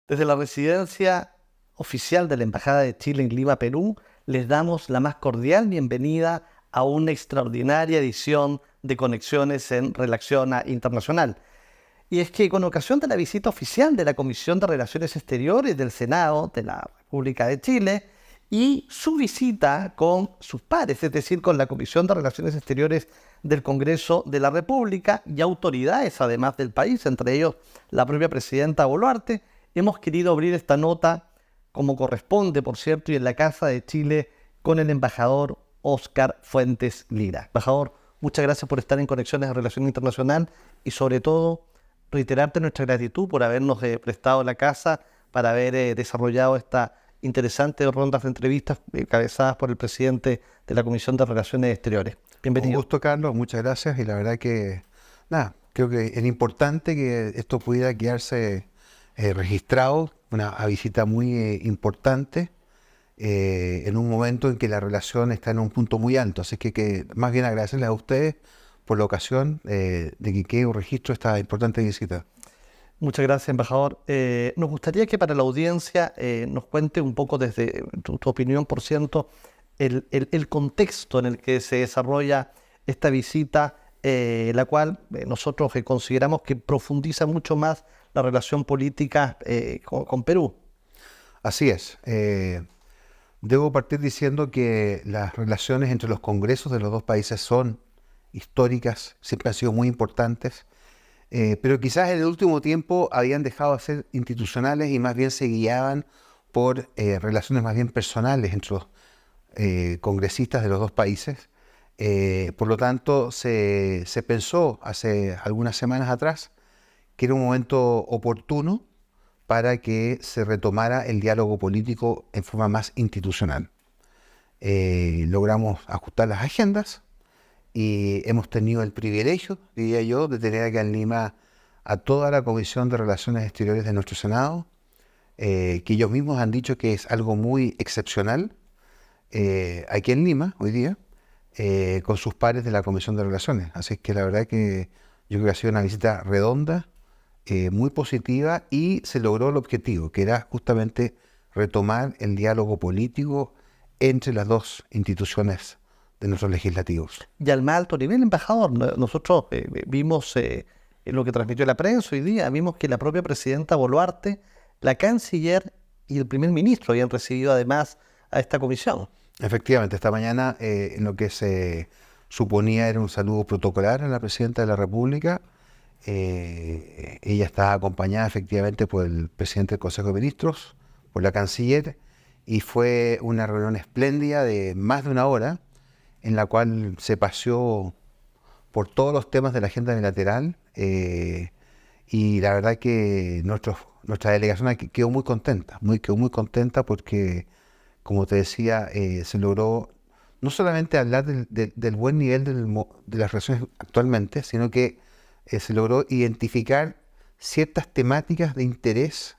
Desde la residencia oficial de la Embajada de Chile en Lima, Perú, les damos la más cordial bienvenida a una extraordinaria edición de Conexiones en Relación Internacional. Y es que con ocasión de la visita oficial de la Comisión de Relaciones Exteriores del Senado de la República de Chile y su visita con sus pares, es decir, con la Comisión de Relaciones Exteriores del Congreso de la República y autoridades además del país, entre ellos la propia presidenta Boluarte, hemos querido abrir esta nota como corresponde, por cierto, y en la Casa de Chile con el embajador Óscar Fuentes Lira. Embajador, muchas gracias por estar en Conexiones de Relación Internacional y sobre todo reiterarte nuestra gratitud por habernos prestado la casa para haber desarrollado esta interesante ronda de entrevistas encabezadas por el presidente de la Comisión de Relaciones Exteriores. Bienvenido. Un gusto, Carlos, muchas gracias. Y la verdad que, creo que es importante que esto pudiera quedarse registrado, una visita muy importante en un momento en que la relación está en un punto muy alto. Así que más bien agradecerles a ustedes por la ocasión de que quede un registro de esta importante visita. Muchas gracias, embajador. Nos gustaría que para la audiencia nos cuente un poco desde tu opinión, por cierto, el contexto en el que se desarrolla esta visita, la cual nosotros consideramos que profundiza mucho más la relación política con Perú. Así es. Debo partir diciendo que las relaciones entre los congresos de los dos países son históricas, siempre han sido muy importantes, pero quizás en el último tiempo habían dejado de ser institucionales y más bien se guiaban por relaciones más bien personales entre los congresistas de los dos países. Por lo tanto, se pensó hace algunas semanas atrás que era un momento oportuno para que se retomara el diálogo político en forma más institucional. Logramos ajustar las agendas y hemos tenido el privilegio, diría yo, de tener acá en Lima a toda la Comisión de Relaciones Exteriores de nuestro Senado, que ellos mismos han dicho que es algo muy excepcional aquí en Lima hoy día, con sus pares de la Comisión de Relaciones. Así que la verdad que yo creo que ha sido una visita redonda, muy positiva, y se logró el objetivo, que era justamente retomar el diálogo político entre las dos instituciones de nuestros legislativos. Y al más alto nivel, embajador, nosotros vimos lo que transmitió la prensa hoy día, vimos que la propia presidenta Boluarte, la canciller y el primer ministro habían recibido además a esta comisión. Efectivamente, esta mañana en lo que se suponía era un saludo protocolar a la presidenta de la República, ella estaba acompañada efectivamente por el presidente del Consejo de Ministros, por la canciller, y fue una reunión espléndida de más de una hora, en la cual se paseó por todos los temas de la agenda bilateral, y la verdad que nuestra delegación quedó muy contenta porque, como te decía, se logró no solamente hablar del buen nivel de las relaciones actualmente, sino que se logró identificar ciertas temáticas de interés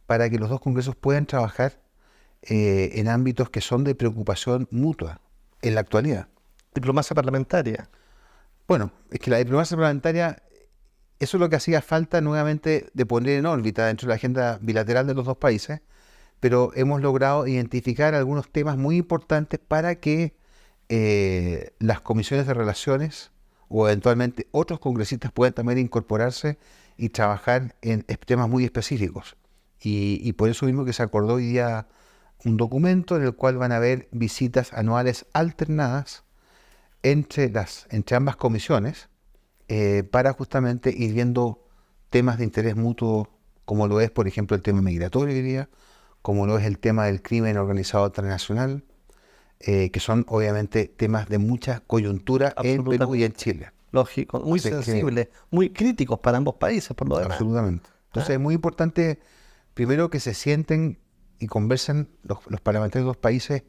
para que los dos congresos puedan trabajar en ámbitos que son de preocupación mutua en la actualidad. Diplomacia parlamentaria. Bueno, es que la diplomacia parlamentaria, eso es lo que hacía falta nuevamente de poner en órbita dentro de la agenda bilateral de los dos países, pero hemos logrado identificar algunos temas muy importantes para que las comisiones de relaciones o eventualmente otros congresistas puedan también incorporarse y trabajar en temas muy específicos. Y por eso mismo que se acordó hoy día un documento en el cual van a haber visitas anuales alternadas entre ambas comisiones para justamente ir viendo temas de interés mutuo, como lo es, por ejemplo, el tema migratorio hoy día, como lo es el tema del crimen organizado transnacional, que son obviamente temas de mucha coyuntura en Perú y en Chile. Lógico, muy sensibles, muy críticos para ambos países, por lo demás. Absolutamente. Entonces es muy importante, primero, que se sienten y conversen los parlamentarios de los países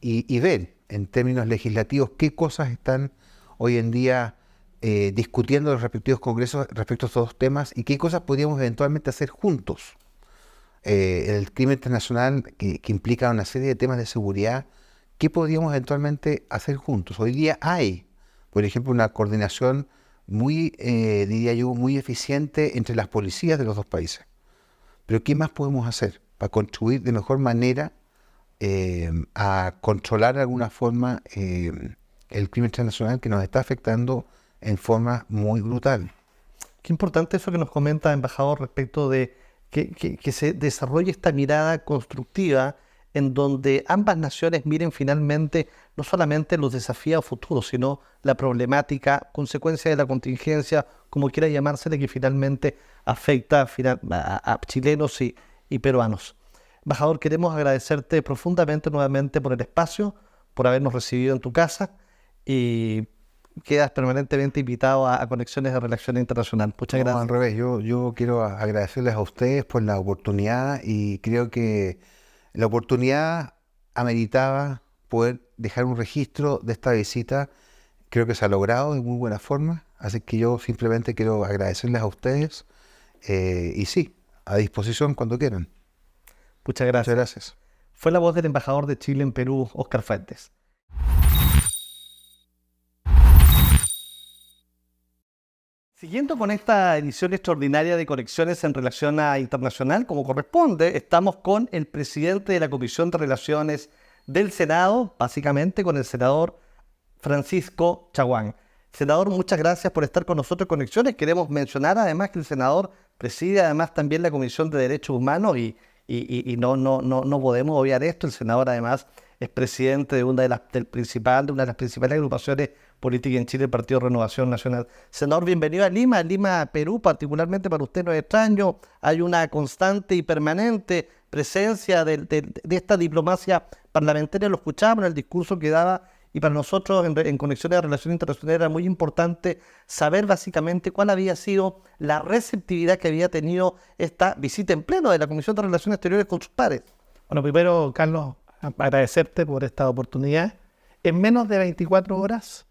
y ver en términos legislativos qué cosas están hoy en día discutiendo los respectivos congresos respecto a estos dos temas y qué cosas podríamos eventualmente hacer juntos. El crimen internacional que implica una serie de temas de seguridad, ¿qué podríamos eventualmente hacer juntos? Hoy día hay, por ejemplo, una coordinación muy, diría yo, muy eficiente entre las policías de los dos países. Pero ¿qué más podemos hacer para contribuir de mejor manera a controlar de alguna forma el crimen transnacional que nos está afectando en forma muy brutal? Qué importante eso que nos comenta, embajador, respecto de que se desarrolle esta mirada constructiva en donde ambas naciones miren finalmente no solamente los desafíos futuros, sino la problemática, consecuencia de la contingencia, como quiera llamársele, que finalmente afecta a chilenos y peruanos. Embajador, queremos agradecerte profundamente nuevamente por el espacio, por habernos recibido en tu casa y quedas permanentemente invitado a Conexiones de Relaciones Internacional. Muchas gracias. Al revés, yo quiero agradecerles a ustedes por la oportunidad y creo que la oportunidad ameritaba poder dejar un registro de esta visita. Creo que se ha logrado de muy buena forma, así que yo simplemente quiero agradecerles a ustedes y sí, a disposición cuando quieran. Muchas gracias. Muchas gracias. Fue la voz del embajador de Chile en Perú, Óscar Fuentes. Siguiendo con esta edición extraordinaria de Conexiones en Relación Internacional, como corresponde, estamos con el presidente de la Comisión de Relaciones del Senado, básicamente con el senador Francisco Chaguán. Senador, muchas gracias por estar con nosotros en Conexiones. Queremos mencionar además que el senador preside además también la Comisión de Derechos Humanos y no podemos obviar esto. El senador además es presidente de una de las principales agrupaciones políticas en Chile, el Partido Renovación Nacional. Senador, bienvenido a Lima, Perú, particularmente para usted no es extraño. Hay una constante y permanente presencia de esta diplomacia parlamentaria, lo escuchábamos en el discurso que daba, y para nosotros en Conexiones de Relaciones Internacionales era muy importante saber básicamente cuál había sido la receptividad que había tenido esta visita en pleno de la Comisión de Relaciones Exteriores con sus pares. Bueno, primero, Carlos, agradecerte por esta oportunidad. En menos de 24 horas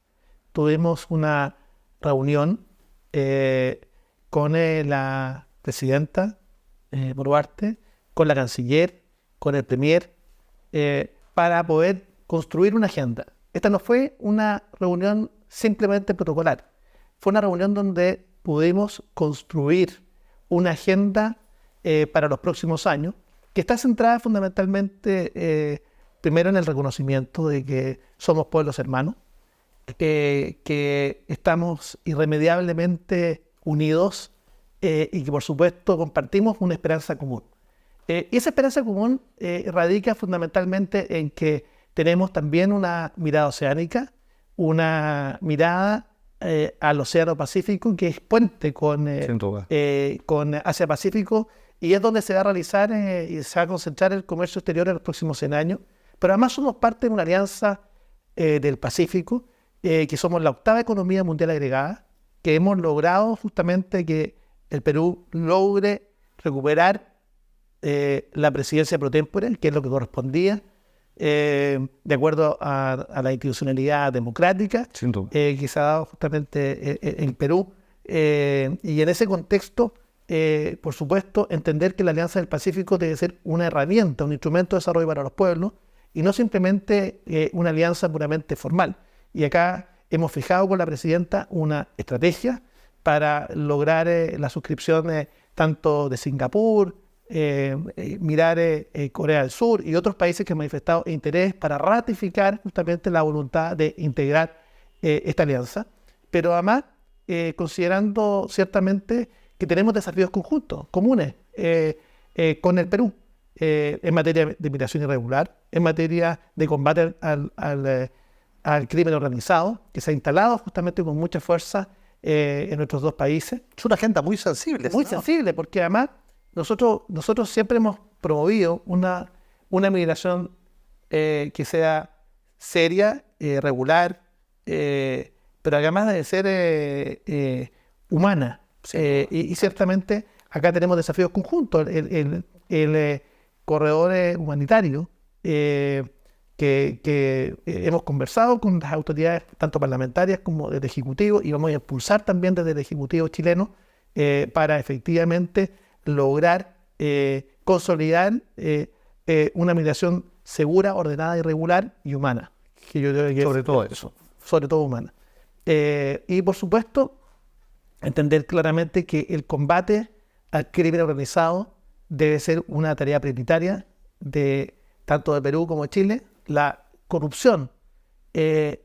tuvimos una reunión con la presidenta Boluarte, con la canciller, con el premier, para poder construir una agenda. Esta no fue una reunión simplemente protocolar, fue una reunión donde pudimos construir una agenda para los próximos años, que está centrada fundamentalmente primero en el reconocimiento de que somos pueblos hermanos, que estamos irremediablemente unidos y que por supuesto compartimos una esperanza común. Y esa esperanza común radica fundamentalmente en que tenemos también una mirada oceánica, una mirada al Océano Pacífico, que es puente con Asia-Pacífico, y es donde se va a realizar y se va a concentrar el comercio exterior en los próximos 100 años. Pero además somos parte de una alianza del Pacífico, que somos la 8ª economía mundial agregada, que hemos logrado justamente que el Perú logre recuperar la presidencia pro tempore, que es lo que correspondía, de acuerdo a la institucionalidad democrática que se ha dado justamente en Perú. Y en ese contexto, por supuesto, entender que la Alianza del Pacífico debe ser una herramienta, un instrumento de desarrollo para los pueblos, y no simplemente una alianza puramente formal. Y acá hemos fijado con la presidenta una estrategia para lograr la suscripción tanto de Singapur, mirar Corea del Sur y otros países que han manifestado interés para ratificar justamente la voluntad de integrar esta alianza, pero además considerando ciertamente que tenemos desafíos conjuntos, comunes, con el Perú, en materia de migración irregular, en materia de combate al crimen organizado, que se ha instalado justamente con mucha fuerza en nuestros dos países. Es una agenda muy sensible. Muy sensible, porque además nosotros siempre hemos promovido una migración que sea seria, regular, pero además de ser humana. Y ciertamente acá tenemos desafíos conjuntos. El corredor humanitario que hemos conversado con las autoridades tanto parlamentarias como del Ejecutivo, y vamos a impulsar también desde el Ejecutivo chileno para efectivamente lograr consolidar una migración segura, ordenada, irregular y humana. Que yo creo que sobre todo humana. Y por supuesto, entender claramente que el combate al crimen organizado debe ser una tarea prioritaria de tanto de Perú como de Chile. La corrupción, el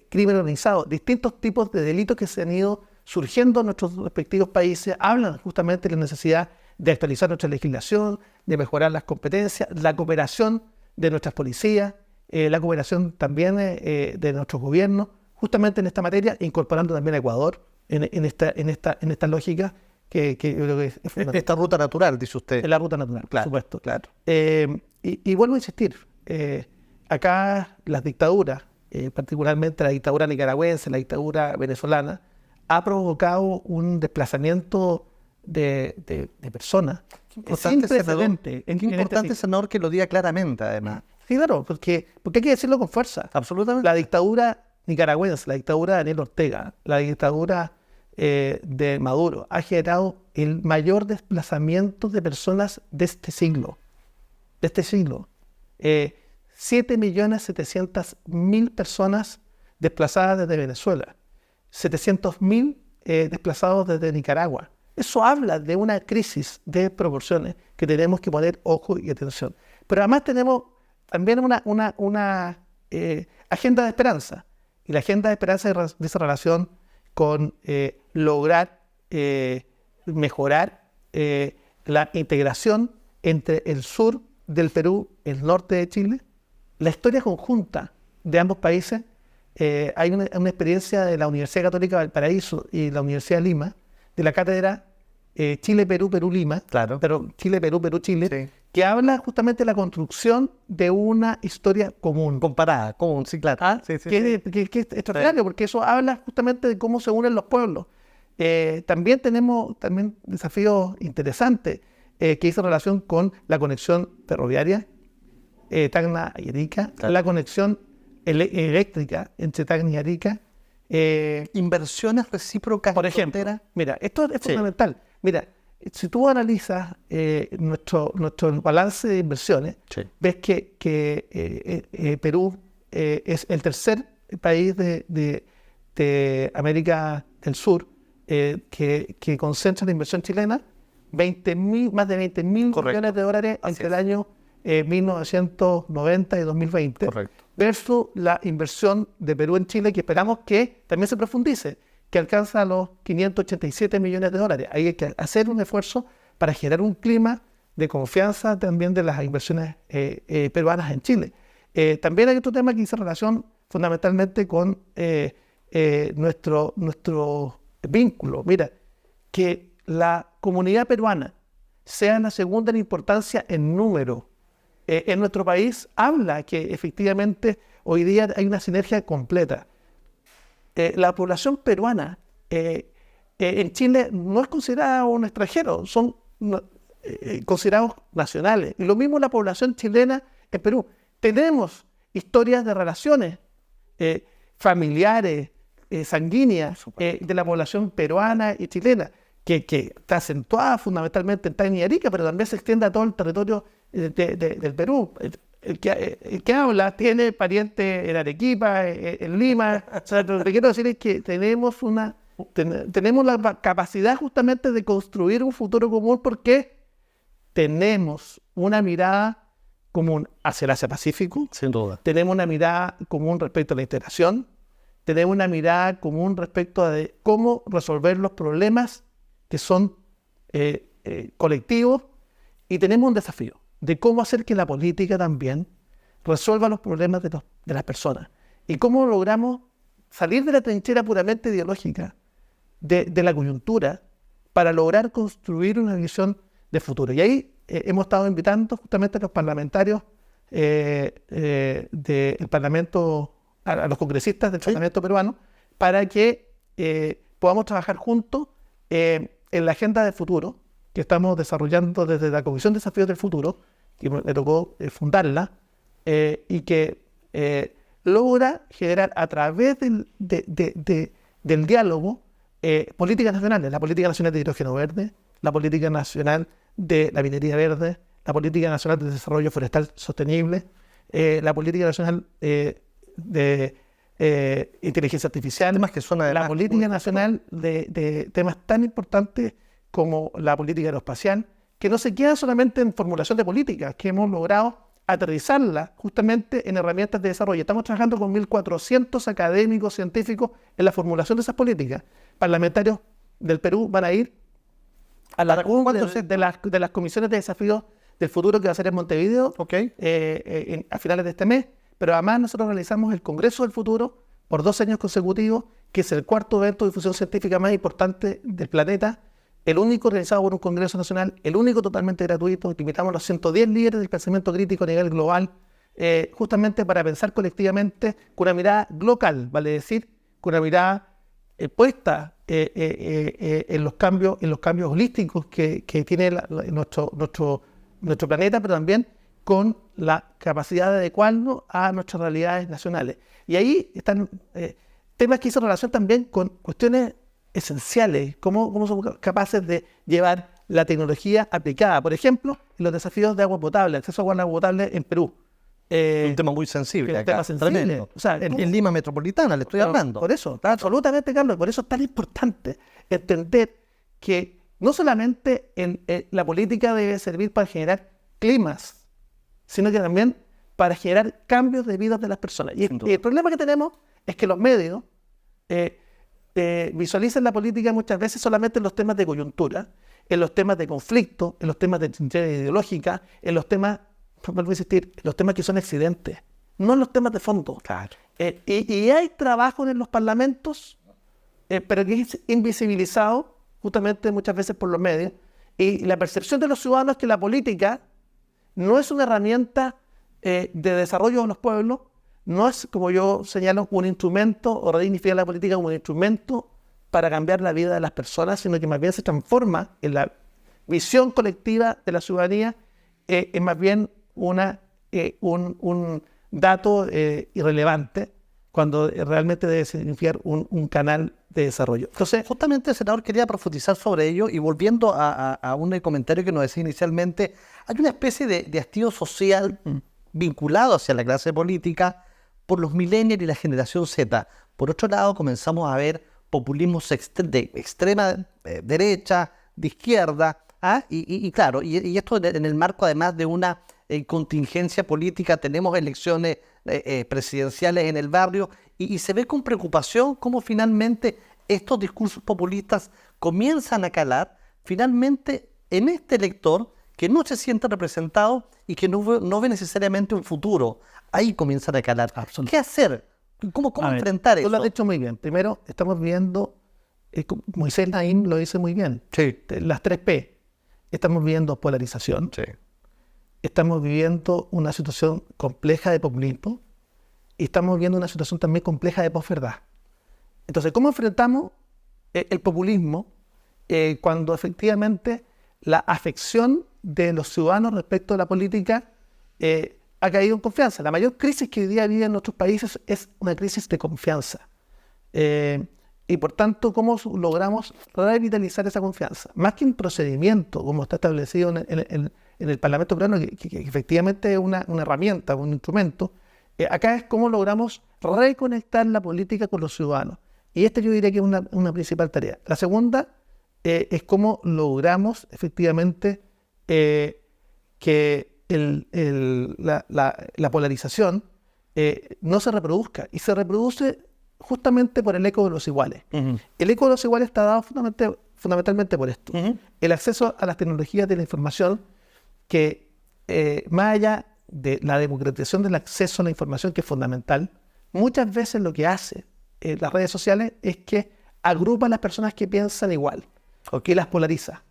crimen organizado, distintos tipos de delitos que se han ido surgiendo en nuestros respectivos países, hablan justamente de la necesidad de actualizar nuestra legislación, de mejorar las competencias, la cooperación de nuestras policías, la cooperación también de nuestros gobiernos, justamente en esta materia, incorporando también a Ecuador en esta lógica que yo creo que es fundamental. Esta ruta natural, dice usted. Es la ruta natural, Claro, por supuesto. claro. Y vuelvo a insistir, acá las dictaduras, particularmente la dictadura nicaragüense, la dictadura venezolana, ha provocado un desplazamiento de personas sin precedente. Qué importante, senador, que lo diga claramente, además. Sí, claro, porque hay que decirlo con fuerza. Absolutamente. La dictadura nicaragüense, la dictadura de Daniel Ortega, la dictadura de Maduro ha generado el mayor desplazamiento de personas de este siglo. 7.700.000 personas desplazadas desde Venezuela, 700.000 desplazados desde Nicaragua. Eso habla de una crisis de proporciones que tenemos que poner ojo y atención. Pero además tenemos también una agenda de esperanza. Y la agenda de esperanza de esa relación con lograr mejorar la integración entre el sur del Perú, el norte de Chile, la historia conjunta de ambos países. Hay una experiencia de la Universidad Católica de Valparaíso y la Universidad de Lima, de la cátedra Chile-Perú, Perú-Lima, Claro. pero Chile-Perú, Perú-Chile, Sí. que habla justamente de la construcción de una historia común. Comparada, común, sí, claro. Sí, sí, que es extraordinario, porque eso habla justamente de cómo se unen los pueblos. También tenemos desafíos interesantes que hizo relación con la conexión ferroviaria Tacna y Arica, Claro. la conexión eléctrica entre Tacna y Arica. Inversiones recíprocas Por en ejemplo, frontera. mira, esto es Sí. fundamental. Mira, si tú analizas nuestro balance de inversiones, Sí. ves que Perú es el tercer país de América del Sur que concentra la inversión chilena, más de 20.000 Correcto. millones de dólares Así entre es. el año 1990 y 2020, Correcto. versus la inversión de Perú en Chile, que esperamos que también se profundice, que alcanza los 587 millones de dólares. Hay que hacer un esfuerzo para generar un clima de confianza también de las inversiones peruanas en Chile. También hay otro tema que hizo relación fundamentalmente con nuestro vínculo. Mira, que la comunidad peruana sea la segunda en importancia en número en nuestro país, habla que efectivamente hoy día hay una sinergia completa. La población peruana en Chile no es considerada un extranjero, son considerados nacionales. Y lo mismo la población chilena en Perú. Tenemos historias de relaciones familiares, sanguíneas, de la población peruana y chilena, que está acentuada fundamentalmente en Tacna y Arica, pero también se extiende a todo el territorio del Perú. El que habla tiene parientes en Arequipa, en Lima. O sea, lo que quiero decir es que tenemos la capacidad justamente de construir un futuro común porque tenemos una mirada común hacia el Asia-Pacífico, Sin duda. tenemos una mirada común respecto a la integración, tenemos una mirada común respecto a cómo resolver los problemas que son colectivos, y tenemos un desafío de cómo hacer que la política también resuelva los problemas de las personas y cómo logramos salir de la trinchera puramente ideológica de la coyuntura para lograr construir una visión de futuro. Y ahí hemos estado invitando justamente a los parlamentarios del Parlamento, a los congresistas del Parlamento peruano, para que podamos trabajar juntos en la agenda de futuro que estamos desarrollando desde la Comisión de Desafíos del Futuro, que me tocó fundarla, y que logra generar a través del diálogo políticas nacionales, la política nacional de hidrógeno verde, la política nacional de la minería verde, la política nacional de desarrollo forestal sostenible, la política nacional de inteligencia artificial, Temas que son la además política nacional de temas tan importantes como la política aeroespacial, que no se quedan solamente en formulación de políticas, que hemos logrado aterrizarla justamente en herramientas de desarrollo. Estamos trabajando con 1.400 académicos, científicos en la formulación de esas políticas. Parlamentarios del Perú van a ir a la cumbre de las comisiones de desafíos del futuro que va a ser en Montevideo a finales de este mes. Pero además nosotros realizamos el Congreso del Futuro por 2 años consecutivos, que es el cuarto evento de difusión científica más importante del planeta, el único realizado por un Congreso Nacional, el único totalmente gratuito, que invitamos a los 110 líderes del pensamiento crítico a nivel global, justamente para pensar colectivamente con una mirada local, vale decir, con una mirada puesta en los cambios holísticos que tiene nuestro planeta, pero también con la capacidad de adecuarnos a nuestras realidades nacionales. Y ahí están temas que hacen relación también con cuestiones esenciales, cómo somos capaces de llevar la tecnología aplicada, por ejemplo, en los desafíos de agua potable, acceso a agua potable en Perú. Un tema muy sensible acá, tremendo. O sea, en Lima Metropolitana le estoy hablando. Por eso, absolutamente, Carlos, por eso es tan importante entender que no solamente la política debe servir para generar climas, sino que también para generar cambios de vida de las personas. Y el problema que tenemos es que los medios visualizan la política muchas veces solamente en los temas de coyuntura, en los temas de conflicto, en los temas de trinchera ideológica, en los temas, vuelvo a insistir, en los temas que son accidentes, no en los temas de fondo. Claro. Y hay trabajo en los parlamentos, pero que es invisibilizado justamente muchas veces por los medios. Y la percepción de los ciudadanos es que la política no es una herramienta de desarrollo de los pueblos, no es, como yo señalo, un instrumento o redignificar la política como un instrumento para cambiar la vida de las personas, sino que más bien se transforma en la visión colectiva de la ciudadanía, es más bien un dato irrelevante cuando realmente debe significar un canal de desarrollo. Entonces, justamente, senador, quería profundizar sobre ello y volviendo a un comentario que nos decía inicialmente, hay una especie de hastío social vinculado hacia la clase política por los millennials y la generación Z. Por otro lado, comenzamos a ver populismos de extrema derecha, de izquierda, y claro, y esto en el marco además de una contingencia política, tenemos elecciones presidenciales en el barrio, y se ve con preocupación cómo finalmente estos discursos populistas comienzan a calar finalmente en este elector que no se siente representado y que no ve necesariamente un futuro. Ahí comienzan a calar. ¿Qué hacer? ¿Cómo enfrentar eso? Tú lo has dicho muy bien. Primero, estamos viendo, Moisés Naim lo dice muy bien, las 3P. Estamos viendo polarización, estamos viviendo una situación compleja de populismo y estamos viendo una situación también compleja de posverdad. Entonces, ¿cómo enfrentamos el populismo cuando efectivamente la afección de los ciudadanos respecto a la política ha caído en confianza? La mayor crisis que hoy día vive en nuestros países es una crisis de confianza. Y por tanto, ¿cómo logramos revitalizar esa confianza? Más que un procedimiento, como está establecido en el Parlamento peruano, que efectivamente es una herramienta, un instrumento, acá es cómo logramos reconectar la política con los ciudadanos. Y yo diría que es una principal tarea. La segunda es cómo logramos efectivamente que la polarización no se reproduzca, y se reproduce justamente por el eco de los iguales. El eco de los iguales está dado fundamentalmente por esto. El acceso a las tecnologías de la información, que más allá de la democratización del acceso a la información, que es fundamental, muchas veces lo que hace las redes sociales es que agrupa a las personas que piensan igual, o que las polariza.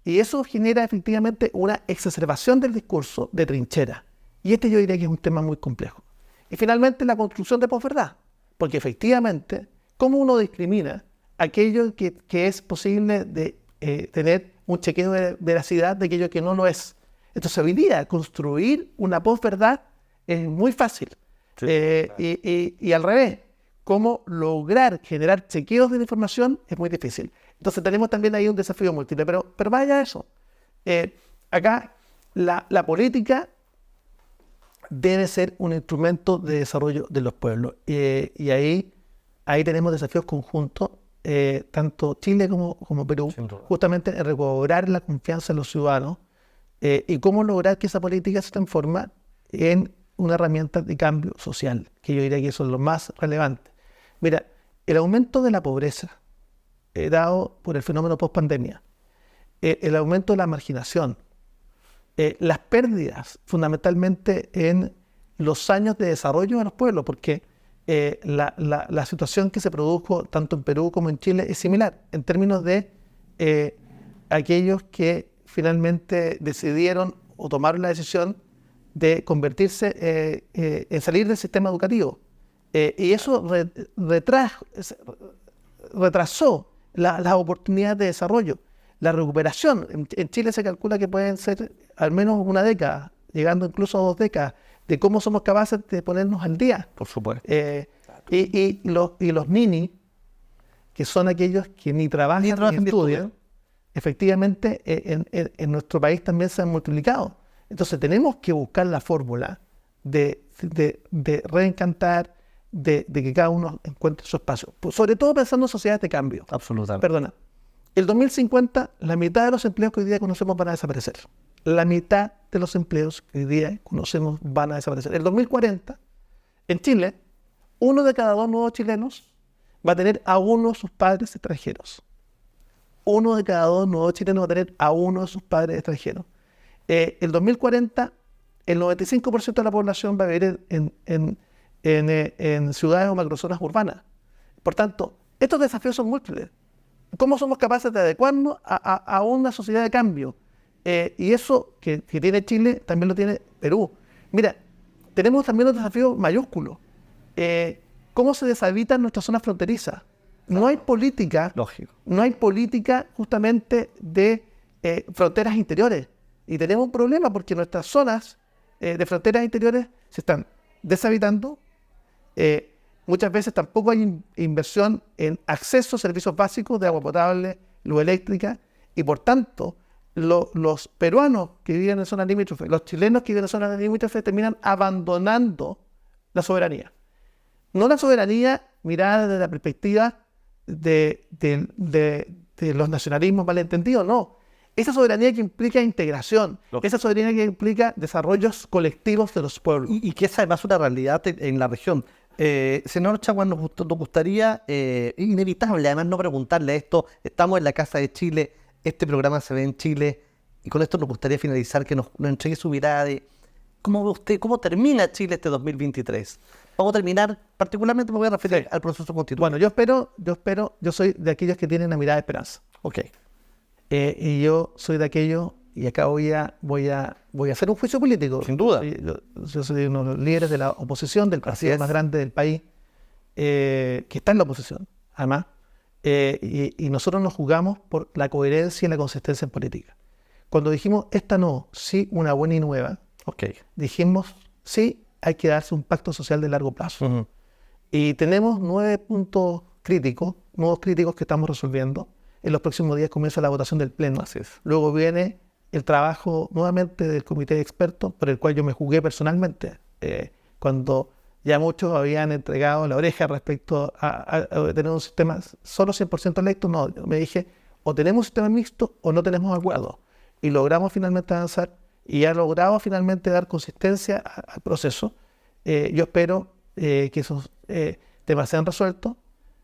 Y eso genera efectivamente una exacerbación del discurso de trinchera. Y yo diría que es un tema muy complejo. Y finalmente, la construcción de posverdad. Porque efectivamente, ¿cómo uno discrimina aquello que es posible de tener un chequeo de veracidad de aquello que no lo es? Entonces, hoy día, construir una posverdad es muy fácil. Y al revés, cómo lograr generar chequeos de la información es muy difícil. Entonces, tenemos también ahí un desafío múltiple. Pero vaya eso. Acá, la política debe ser un instrumento de desarrollo de los pueblos. Y ahí tenemos desafíos conjuntos tanto Chile como Perú, justamente en recobrar la confianza de los ciudadanos y cómo lograr que esa política se transforme en una herramienta de cambio social, que yo diría que eso es lo más relevante. Mira, el aumento de la pobreza dado por el fenómeno post-pandemia, el aumento de la marginación, las pérdidas fundamentalmente en los años de desarrollo de los pueblos, porque la situación que se produjo tanto en Perú como en Chile es similar en términos de aquellos que finalmente decidieron o tomaron la decisión de convertirse en salir del sistema educativo. Y eso retrasó las oportunidades de desarrollo. La recuperación, en Chile se calcula que pueden ser al menos una década, llegando incluso a 2 décadas, de cómo somos capaces de ponernos al día. Por supuesto. Y los ninis, que son aquellos que ni trabajan ni estudian, efectivamente en nuestro país también se han multiplicado. Entonces tenemos que buscar la fórmula de reencantar, de que cada uno encuentre su espacio. Sobre todo pensando en sociedades de cambio. Absolutamente. Perdona. El 2050, la mitad de los empleos que hoy día conocemos van a desaparecer. La mitad de los empleos que hoy día conocemos van a desaparecer. El 2040, en Chile, 1 de cada 2 nuevos chilenos va a tener a uno de sus padres extranjeros. 1 de cada 2 nuevos chilenos va a tener a uno de sus padres extranjeros. El 2040, el 95% de la población va a vivir en ciudades o macrozonas urbanas. Por tanto, estos desafíos son múltiples. ¿Cómo somos capaces de adecuarnos a una sociedad de cambio? Y eso que tiene Chile también lo tiene Perú. Mira, tenemos también un desafío mayúsculo. ¿Cómo se deshabitan nuestras zonas fronterizas? No hay política. Lógico. No hay política justamente de fronteras interiores. Y tenemos un problema porque nuestras zonas de fronteras interiores se están deshabitando. Muchas veces tampoco hay inversión en acceso a servicios básicos de agua potable, luz eléctrica, y por tanto los peruanos que viven en zonas limítrofes, los chilenos que viven en zonas limítrofes terminan abandonando la soberanía. No la soberanía mirada desde la perspectiva de los nacionalismos malentendidos, no. Esa soberanía que implica integración, esa soberanía que implica desarrollos colectivos de los pueblos. Y que es además una realidad en la región. Senador Chaguán, nos gustaría, inevitable además no preguntarle esto, estamos en la Casa de Chile, este programa se ve en Chile, y con esto nos gustaría finalizar, que nos entregue su mirada de cómo ve usted, cómo termina Chile este 2023. Vamos a terminar, particularmente me voy a referir al proceso constituyente. Bueno, yo soy de aquellos que tienen una mirada de esperanza. Ok. Y yo soy de aquellos, y acá voy a hacer un juicio político. Sin duda. Yo soy uno de los líderes de la oposición, del partido más grande del país, que está en la oposición, además. Y nosotros nos jugamos por la coherencia y la consistencia en política. Cuando dijimos esta no, sí, una buena y nueva, dijimos sí, hay que darse un pacto social de largo plazo. Uh-huh. Y tenemos 9 puntos críticos, nuevos críticos que estamos resolviendo. En los próximos días comienza la votación del Pleno. Así es. Luego viene el trabajo nuevamente del comité de expertos, por el cual yo me jugué personalmente, cuando ya muchos habían entregado la oreja respecto a tener un sistema solo 100% electo. No, me dije, o tenemos un sistema mixto o no tenemos acuerdo. Y logramos finalmente avanzar y ha logrado finalmente dar consistencia al proceso. Yo espero que esos temas sean resueltos,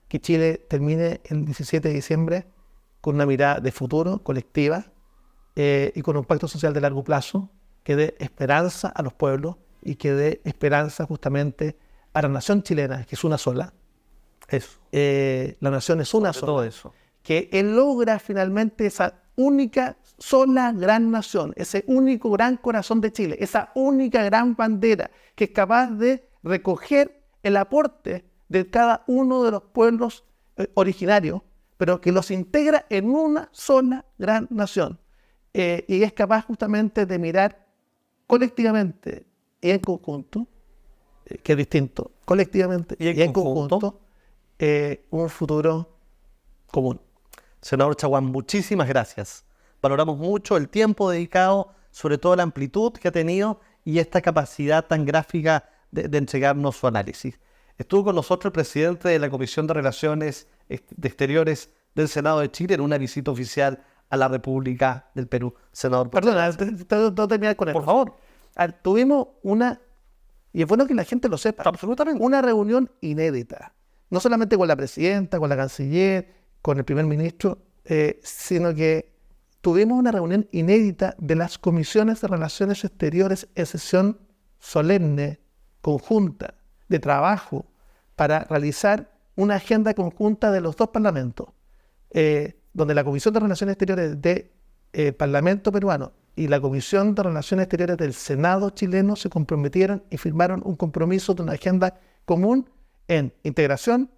que Chile termine el 17 de diciembre con una mirada de futuro colectiva y con un pacto social de largo plazo que dé esperanza a los pueblos y que dé esperanza justamente a la nación chilena, que es una sola. Eso. La nación es una sola. Todo eso. Que él logra finalmente esa única, sola gran nación, ese único gran corazón de Chile, esa única gran bandera que es capaz de recoger el aporte de cada uno de los pueblos originarios, pero que los integra en una sola gran nación. Y es capaz justamente de mirar colectivamente y en conjunto, que es distinto, colectivamente y en conjunto, un futuro común. Senador Chaguán, muchísimas gracias. Valoramos mucho el tiempo dedicado, sobre todo la amplitud que ha tenido y esta capacidad tan gráfica de entregarnos su análisis. Estuvo con nosotros el presidente de la Comisión de Relaciones de Exteriores del Senado de Chile en una visita oficial a la República del Perú. Senador. Perdona, tengo que terminar con esto. Por favor. Tuvimos una, y es bueno que la gente lo sepa, Absolutamente. una reunión inédita. No solamente con la presidenta, con la canciller, con el primer ministro, sino que tuvimos una reunión inédita de las comisiones de Relaciones Exteriores en sesión solemne, conjunta, de trabajo, para realizar una agenda conjunta de los dos parlamentos, donde la Comisión de Relaciones Exteriores del Parlamento peruano y la Comisión de Relaciones Exteriores del Senado chileno se comprometieron y firmaron un compromiso de una agenda común en integración,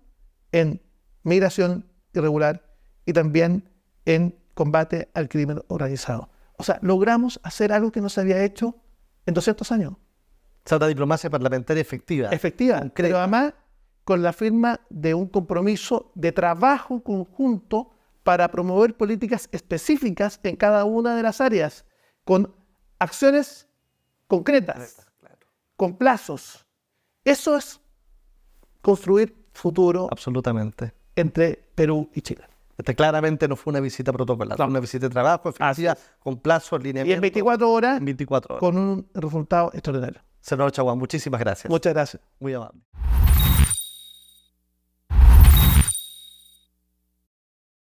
en migración irregular y también en combate al crimen organizado. O sea, logramos hacer algo que no se había hecho en 200 años. O sea, una diplomacia parlamentaria efectiva. Efectiva, Concreta. pero además con la firma de un compromiso de trabajo conjunto para promover políticas específicas en cada una de las áreas, con acciones concretas, con plazos. Eso es construir futuro Absolutamente. entre Perú y Chile. Claramente no fue una visita protocolar, fue una visita de trabajo efectiva, con plazos, Y lineamientos. en 24 horas, En 24 horas. con un resultado extraordinario. Senador Chaguán, muchísimas gracias. Muchas gracias. Muy amable.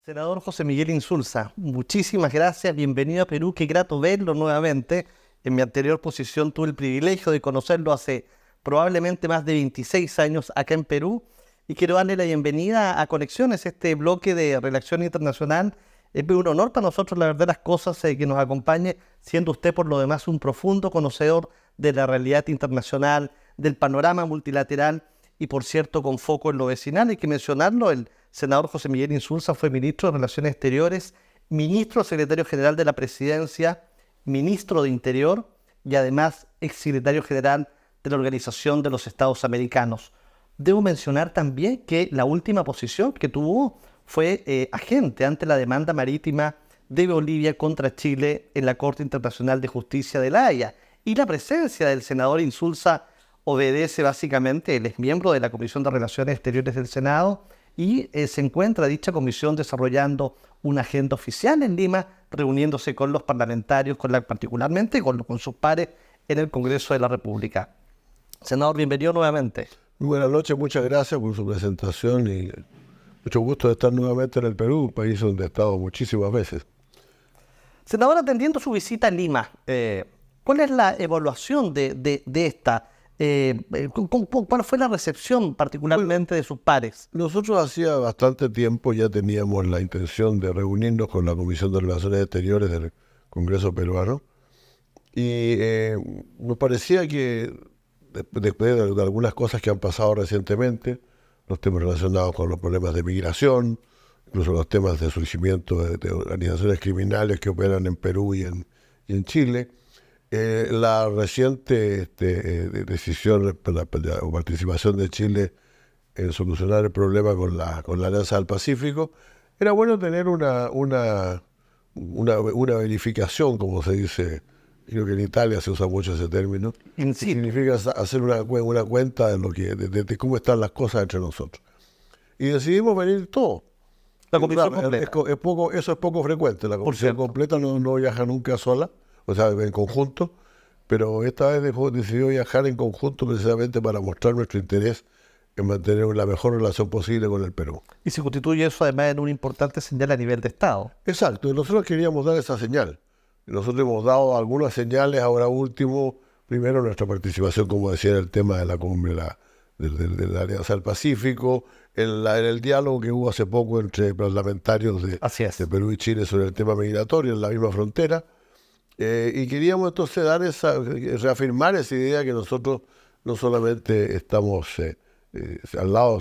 Senador José Miguel Insulza, muchísimas gracias, bienvenido a Perú, qué grato verlo nuevamente. En mi anterior posición tuve el privilegio de conocerlo hace probablemente más de 26 años acá en Perú y quiero darle la bienvenida a Conexiones, este bloque de relación internacional. Es un honor para nosotros, la verdad, las cosas que nos acompañe, siendo usted por lo demás un profundo conocedor de la realidad internacional, del panorama multilateral y, por cierto, con foco en lo vecinal. Hay que mencionarlo, el senador José Miguel Insulza fue ministro de Relaciones Exteriores, ministro secretario general de la Presidencia, ministro de Interior y además exsecretario general de la Organización de los Estados Americanos. Debo mencionar también que la última posición que tuvo fue agente ante la demanda marítima de Bolivia contra Chile en la Corte Internacional de Justicia de La Haya. Y la presencia del senador Insulza obedece básicamente, él es miembro de la Comisión de Relaciones Exteriores del Senado y se encuentra dicha comisión desarrollando una agenda oficial en Lima, reuniéndose con los parlamentarios, particularmente con sus pares en el Congreso de la República. Senador, bienvenido nuevamente. Muy buenas noches, muchas gracias por su presentación y mucho gusto de estar nuevamente en el Perú, un país donde he estado muchísimas veces. Senador, atendiendo su visita a Lima, ¿cuál es la evaluación de esta? ¿Cuál fue la recepción particularmente de sus pares? Nosotros hacía bastante tiempo ya teníamos la intención de reunirnos con la Comisión de Relaciones Exteriores del Congreso peruano y nos parecía que después de algunas cosas que han pasado recientemente, los temas relacionados con los problemas de migración, incluso los temas de surgimiento de organizaciones criminales que operan en Perú y en Chile, la reciente decisión o participación de Chile en solucionar el problema con la Alianza del Pacífico, era bueno tener una verificación, como se dice. Creo que en Italia se usa mucho ese término. Significa hacer una cuenta de cómo están las cosas entre nosotros. Y decidimos venir todos. La comisión completa. Eso es poco frecuente. La comisión completa no viaja nunca sola, o sea, en conjunto, pero esta vez decidió viajar en conjunto precisamente para mostrar nuestro interés en mantener la mejor relación posible con el Perú. Y se constituye eso además en una importante señal a nivel de Estado. Exacto, y nosotros queríamos dar esa señal. Nosotros hemos dado algunas señales, ahora último, primero nuestra participación, como decía, en el tema de la cumbre de la Alianza del Pacífico, en el diálogo que hubo hace poco entre parlamentarios de Perú y Chile sobre el tema migratorio en la misma frontera, y queríamos entonces reafirmar esa idea que nosotros no solamente estamos al lado,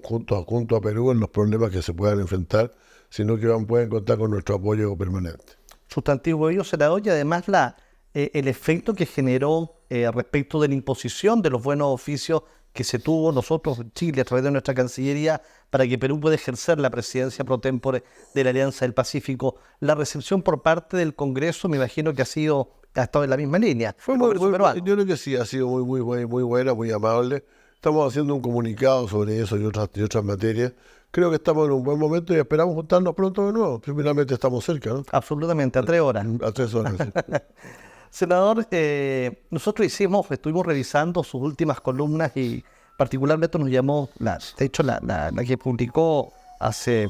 junto a Perú en los problemas que se puedan enfrentar, sino que pueden contar con nuestro apoyo permanente. Sustantivo ello, senador, y además el efecto que generó respecto de la imposición de los buenos oficios que se tuvo nosotros en Chile a través de nuestra Cancillería para que Perú pueda ejercer la presidencia pro tempore de la Alianza del Pacífico. La recepción por parte del Congreso me imagino que ha estado en la misma línea. Yo creo que sí, ha sido muy buena, muy amable. estamos haciendo un comunicado sobre eso y otras materias. Creo que estamos en un buen momento y esperamos juntarnos pronto de nuevo. Finalmente estamos cerca, ¿no? Absolutamente, a 3 horas. A 3 horas. Sí. Senador, nosotros estuvimos revisando sus últimas columnas y particularmente nos llamó, la que publicó hace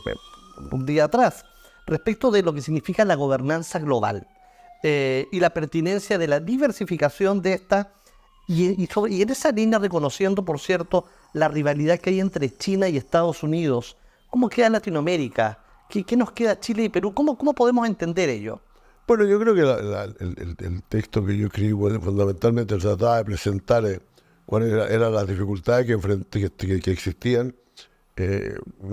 un día atrás, respecto de lo que significa la gobernanza global y la pertinencia de la diversificación de esta, y en esa línea reconociendo, por cierto, la rivalidad que hay entre China y Estados Unidos. ¿Cómo queda Latinoamérica? ¿Qué nos queda Chile y Perú? ¿Cómo podemos entender ello? Bueno, yo creo que el texto que yo escribí fundamentalmente trataba de presentar cuáles eran las dificultades que existían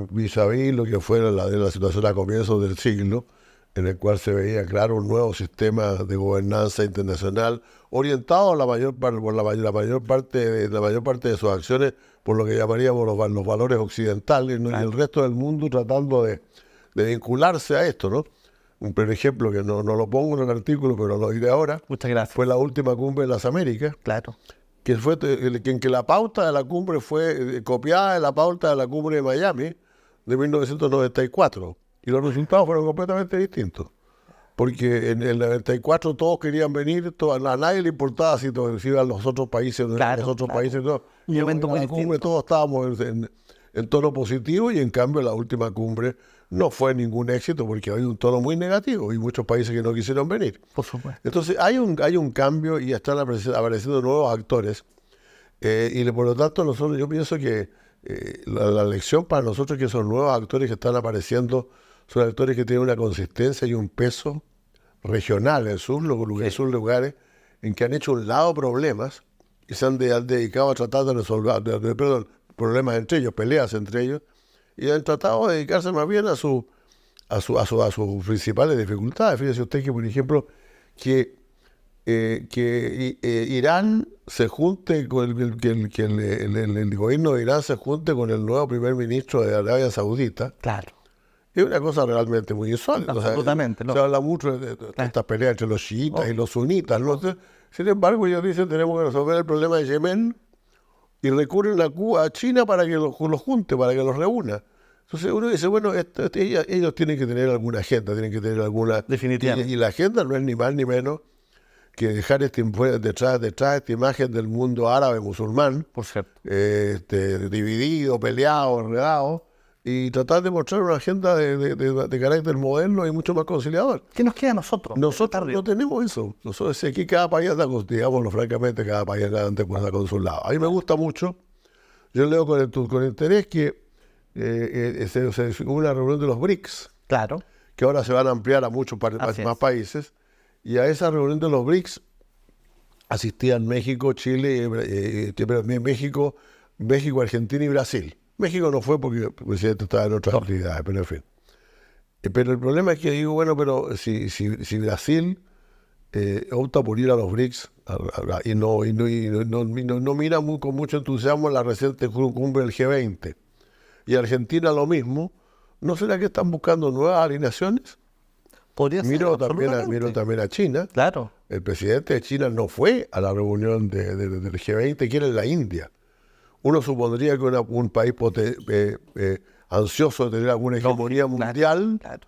vis-a-vis lo que fuera la situación a comienzos del siglo, en el cual se veía claro un nuevo sistema de gobernanza internacional orientado a la mayor parte de sus acciones por lo que llamaríamos los valores occidentales, ¿no? Claro. Y el resto del mundo tratando de vincularse a esto, ¿no? Un primer ejemplo que no lo pongo en el artículo, pero lo diré ahora, Muchas gracias. fue la última cumbre de las Américas, Claro. que fue en que la pauta de la cumbre fue copiada de la pauta de la cumbre de Miami de 1994. Y los resultados fueron completamente distintos. Porque en el 94 todos querían venir, a nadie le importaba si iban los otros países, Claro. todo. Un Y momento en muy la cumbre distinto. todos estábamos en tono positivo, y en cambio la última cumbre no fue ningún éxito porque había un tono muy negativo y muchos países que no quisieron venir. Por supuesto. Entonces hay un cambio y están apareciendo nuevos actores, y por lo tanto yo pienso que la lección para nosotros es que esos nuevos actores que están apareciendo son actores que tienen una consistencia y un peso regional en sus lugares, en que han hecho un lado problemas y se han dedicado a tratar de resolver problemas entre ellos, peleas entre ellos, y han tratado de dedicarse más bien a sus principales dificultades. Fíjese usted que, por ejemplo, que Irán se junte con el gobierno de Irán se junte con el nuevo primer ministro de Arabia Saudita. Claro. Es una cosa realmente muy insólita. Absolutamente, ¿no? Se habla mucho de estas peleas entre los chiitas y los sunitas, ¿no? Sin embargo, ellos dicen tenemos que resolver el problema de Yemen y recurren a China para que los junte, para que los reúna. Entonces uno dice, bueno, ellos tienen que tener alguna agenda, tienen que tener alguna... Definitivamente. Y la agenda no es ni más ni menos que dejar detrás esta imagen del mundo árabe musulmán, Por cierto. dividido, peleado, enredado, y tratar de mostrar una agenda de carácter moderno y mucho más conciliador. ¿Qué nos queda a nosotros? Nosotros no tenemos eso. Nosotros aquí cada país anda, digámoslo francamente, cada país anda con su lado. A mí me gusta mucho, yo leo con interés que hubo una reunión de los BRICS, Claro. que ahora se van a ampliar a muchos Así más es. países, y a esa reunión de los BRICS asistían México, Chile, México, Argentina y Brasil. México no fue porque el presidente estaba en otras actividades, pero en fin. Pero el problema es que digo, bueno, pero si Brasil opta por ir a los BRICS y no mira con mucho entusiasmo la reciente cumbre del G20, y Argentina lo mismo, ¿no será que están buscando nuevas alineaciones? Podría ser, Miro absolutamente. también a China. Claro. El presidente de China no fue a la reunión del G20, que era en la India. Uno supondría que un país ansioso de tener alguna hegemonía mundial, Claro.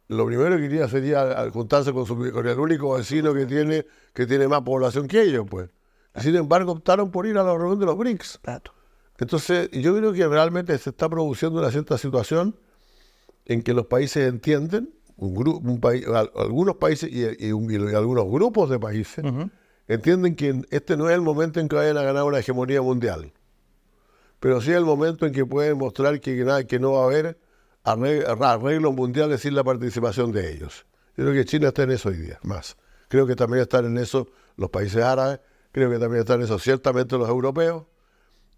lo primero que quería sería juntarse con el único vecino que tiene más población que ellos, pues. Sin embargo, optaron por ir a la reunión de los BRICS. Claro. Entonces, yo creo que realmente se está produciendo una cierta situación en que los países entienden, algunos países y algunos grupos de países, entienden que este no es el momento en que vayan a ganar una hegemonía mundial, pero sí es el momento en que pueden mostrar que no va a haber arreglos mundiales sin la participación de ellos. Yo creo que China está en eso hoy día, más. Creo que también están en eso los países árabes, creo que también están en eso ciertamente los europeos.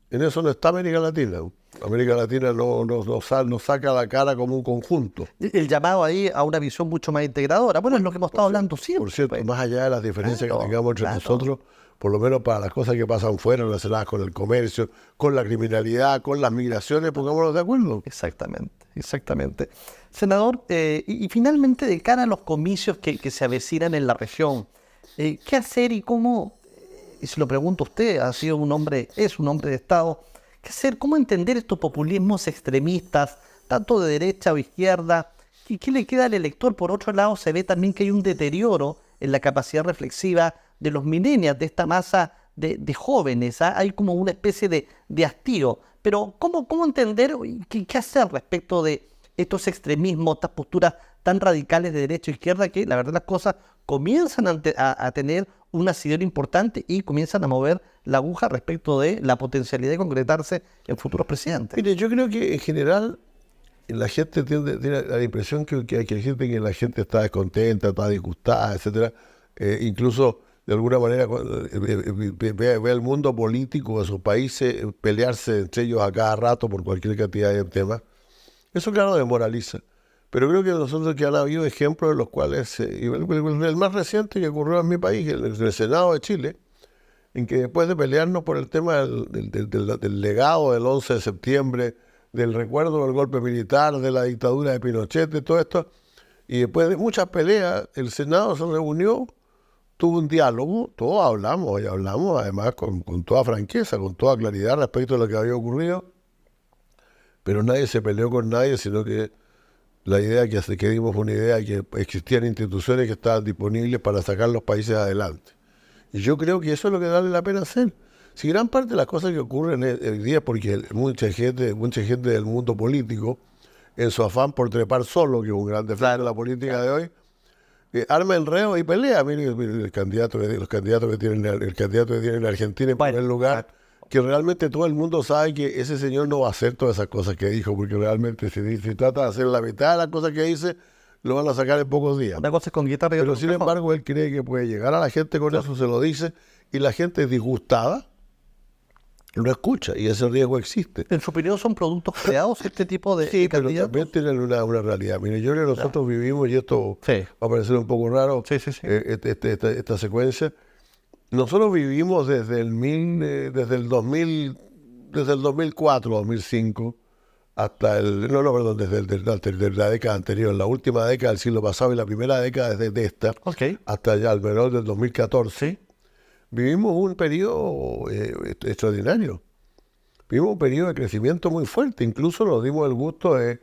En eso no está América Latina. América Latina no saca la cara como un conjunto. El llamado ahí a una visión mucho más integradora. Bueno, es lo que hemos estado hablando siempre. Por cierto, más allá de las diferencias Claro, que tengamos entre claro. nosotros, por lo menos para las cosas que pasan fuera, relacionadas con el comercio, con la criminalidad, con las migraciones, pongámonos de acuerdo. Exactamente. Senador, y finalmente de cara a los comicios que se avecinan en la región, ¿qué hacer y cómo? Y se lo pregunto a usted, es un hombre de Estado, ¿Qué hacer? ¿Cómo entender estos populismos extremistas, tanto de derecha o izquierda? ¿Qué le queda al elector? Por otro lado, se ve también que hay un deterioro en la capacidad reflexiva de los millennials, de esta masa de jóvenes. Hay como una especie de hastío. Pero ¿cómo entender qué hacer respecto de estos extremismos, estas posturas tan radicales de derecha e izquierda, que la verdad las cosas comienzan a tener un asidero importante y comienzan a mover la aguja respecto de la potencialidad de concretarse en futuros presidentes? Mire, yo creo que en general la gente tiene la impresión que hay gente que la gente está descontenta, está disgustada, etcétera. Incluso de alguna manera ve al mundo político de sus países pelearse entre ellos a cada rato por cualquier cantidad de temas. Eso claro desmoraliza. Pero creo que nosotros que han habido ejemplos en los cuales, el más reciente que ocurrió en mi país, en el Senado de Chile, en que después de pelearnos por el tema del legado del 11 de septiembre, del recuerdo del golpe militar, de la dictadura de Pinochet, de todo esto, y después de muchas peleas, el Senado se reunió, tuvo un diálogo, todos hablamos, y hablamos además con toda franqueza, con toda claridad respecto a lo que había ocurrido, pero nadie se peleó con nadie, sino que la idea que dimos fue una idea que existían instituciones que estaban disponibles para sacar los países adelante. Y yo creo que eso es lo que vale la pena hacer. Si gran parte de las cosas que ocurren hoy día es porque mucha gente del mundo político, en su afán por trepar solo, que es un gran defecto de la política de hoy, arma enredo y pelea. Mire el candidato que tiene en Argentina en primer lugar, que realmente todo el mundo sabe que ese señor no va a hacer todas esas cosas que dijo, porque realmente si trata de hacer la mitad de las cosas que dice, lo van a sacar en pocos días. Una cosa es con guitarra y Pero otra sin con embargo, él cree que puede llegar a la gente con eso, se lo dice, y la gente disgustada lo escucha, y ese riesgo existe. ¿En su opinión son productos creados este tipo de Sí, pero candidatos? también tienen una realidad. Mire, yo creo que nosotros vivimos, y esto va a parecer un poco raro, esta secuencia. Nosotros vivimos desde el 2004, 2005, hasta desde la década anterior, la última década del siglo pasado y la primera década desde esta, hasta ya alrededor del 2014, vivimos un periodo extraordinario. Vivimos un periodo de crecimiento muy fuerte. Incluso nos dimos el gusto de,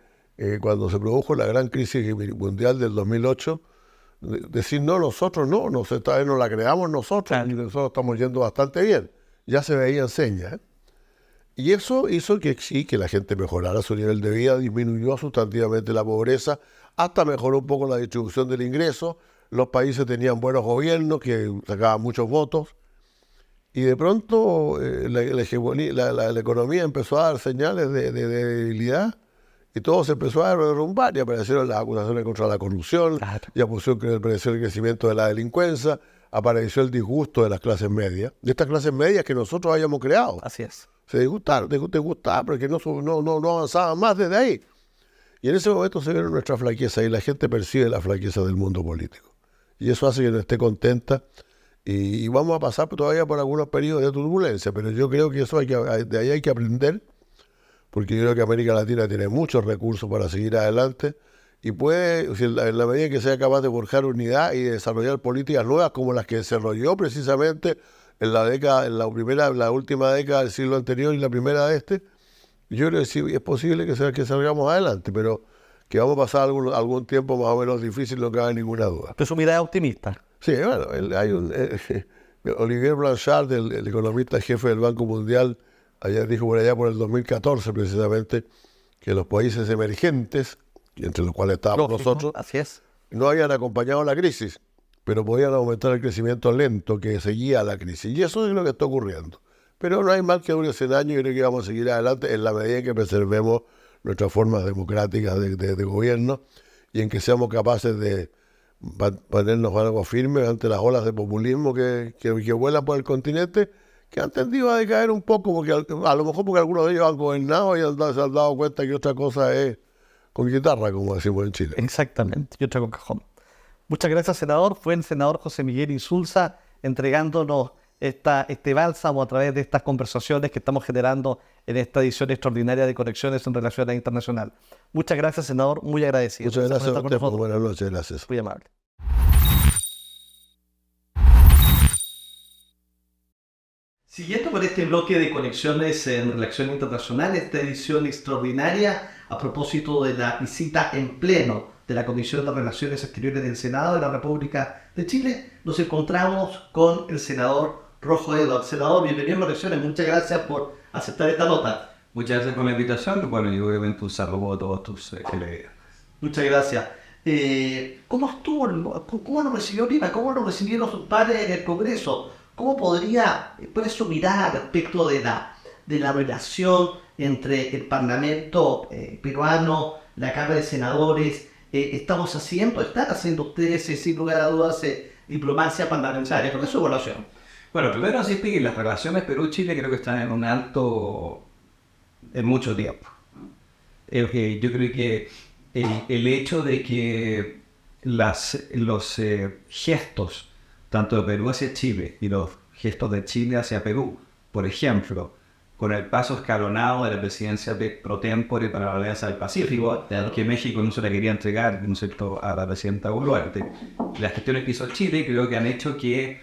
cuando se produjo la gran crisis mundial del 2008, decir, nosotros esta vez no la creamos nosotros, y nosotros estamos yendo bastante bien. Ya se veían señas. Y eso hizo que la gente mejorara su nivel de vida, disminuyó sustantivamente la pobreza, hasta mejoró un poco la distribución del ingreso. Los países tenían buenos gobiernos que sacaban muchos votos. Y de pronto la economía empezó a dar señales de debilidad. Y todo se empezó a derrumbar y aparecieron las acusaciones contra la corrupción, y apareció el crecimiento de la delincuencia, apareció el disgusto de las clases medias, de estas clases medias que nosotros habíamos creado. Así es. Se disgustaban, porque no avanzaban más desde ahí. Y en ese momento se vieron nuestra flaqueza, y la gente percibe la flaqueza del mundo político. Y eso hace que no esté contenta, y vamos a pasar todavía por algunos periodos de turbulencia, pero yo creo que de ahí hay que aprender, porque yo creo que América Latina tiene muchos recursos para seguir adelante y puede, en la medida que sea capaz de forjar unidad y desarrollar políticas nuevas como las que desarrolló precisamente en la última década del siglo anterior y la primera de este, yo creo que sí es posible que salgamos adelante, pero que vamos a pasar algún tiempo más o menos difícil, no cabe ninguna duda. ¿Es su mirada optimista? Sí, bueno, hay Olivier Blanchard, el economista jefe del Banco Mundial, dijo por allá por el 2014 precisamente que los países emergentes, entre los cuales estábamos nosotros, así es, no habían acompañado la crisis, pero podían aumentar el crecimiento lento que seguía la crisis. Y eso es lo que está ocurriendo. Pero no hay mal que dure 100 años, y creo que vamos a seguir adelante en la medida en que preservemos nuestras formas democráticas de gobierno y en que seamos capaces de ponernos algo firme ante las olas de populismo que vuelan por el continente, que han tendido a decaer un poco, porque a lo mejor porque algunos de ellos han gobernado y se han dado cuenta que otra cosa es con guitarra, como decimos en Chile. Exactamente, y otra con cajón. Muchas gracias, senador. Fue el senador José Miguel Insulza entregándonos este bálsamo a través de estas conversaciones que estamos generando en esta edición extraordinaria de Conexiones en Relaciones Internacional. Muchas gracias, senador. Muy agradecido. Muchas gracias a usted. Buenas noches. Gracias. Muy amable. Siguiendo con este bloque de conexiones en relación internacional, esta edición extraordinaria a propósito de la visita en pleno de la Comisión de Relaciones Exteriores del Senado de la República de Chile, nos encontramos con el senador Rojo Edwards. Senador, bienvenido a Conexiones, muchas gracias por aceptar esta nota. Muchas gracias por la invitación, bueno, y obviamente un saludo a todos tus colegas. Muchas gracias. ¿Cómo estuvo, cómo lo recibió Lima? ¿Cómo lo recibieron sus pares en el Congreso? ¿Cómo podría, cuál es su mirada respecto de la relación entre el Parlamento peruano, la Cámara de Senadores? ¿Están haciendo ustedes, sin lugar a dudas, diplomacia parlamentaria? ¿Con su evaluación? Bueno, primero asistir que las relaciones Perú-Chile creo que están en un alto en mucho tiempo. Yo creo que el hecho de que los gestos tanto de Perú hacia Chile y los gestos de Chile hacia Perú, por ejemplo, con el paso escalonado de la presidencia pro tempore para la Alianza del Pacífico, que México no se la quería entregar, ¿no es cierto?, a la presidenta Boluarte. Las gestiones que hizo Chile creo que han hecho que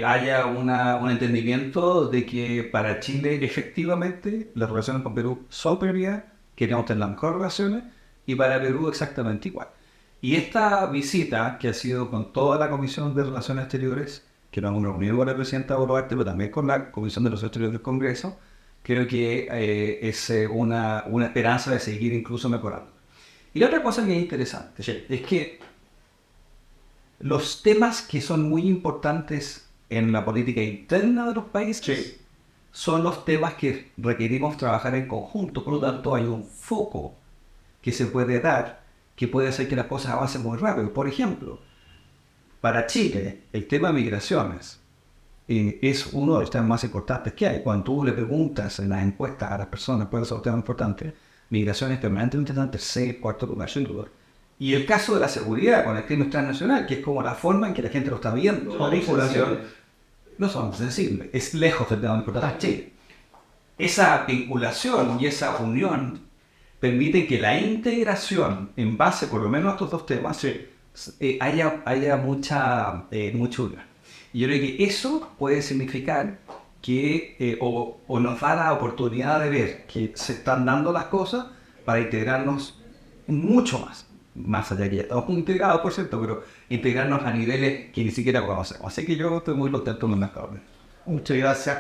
haya un entendimiento de que para Chile efectivamente las relaciones con Perú son prioridad, queremos tener las mejores relaciones, y para Perú exactamente igual. Y esta visita, que ha sido con toda la Comisión de Relaciones Exteriores, que nos hemos reunido con la presidenta Boluarte, pero también con la Comisión de Relaciones Exteriores del Congreso, creo que es una esperanza de seguir incluso mejorando. Y la otra cosa que es interesante es que los temas que son muy importantes en la política interna de los países son los temas que requerimos trabajar en conjunto. Por lo tanto, hay un foco que se puede dar que puede hacer que las cosas avancen muy rápido. Por ejemplo, para Chile, el tema de migraciones es uno de los temas más importantes que hay. Cuando tú le preguntas en las encuestas a las personas cuáles son los temas importantes, migraciones permanentemente están en tercer, cuarto lugar, sin duda. Y el caso de la seguridad con el crimen transnacional, que es como la forma en que la gente lo está viendo, la vinculación, no son sensibles, es lejos del tema importante para Chile. Esa vinculación y esa unión permite que la integración en base por lo menos a estos dos temas haya mucha unión. Y yo creo que eso puede significar que o nos da la oportunidad de ver que se están dando las cosas para integrarnos mucho más allá que ya estamos integrados, por cierto, pero integrarnos a niveles que ni siquiera conocemos. Así que yo estoy muy contento con las cosas. Muchas gracias.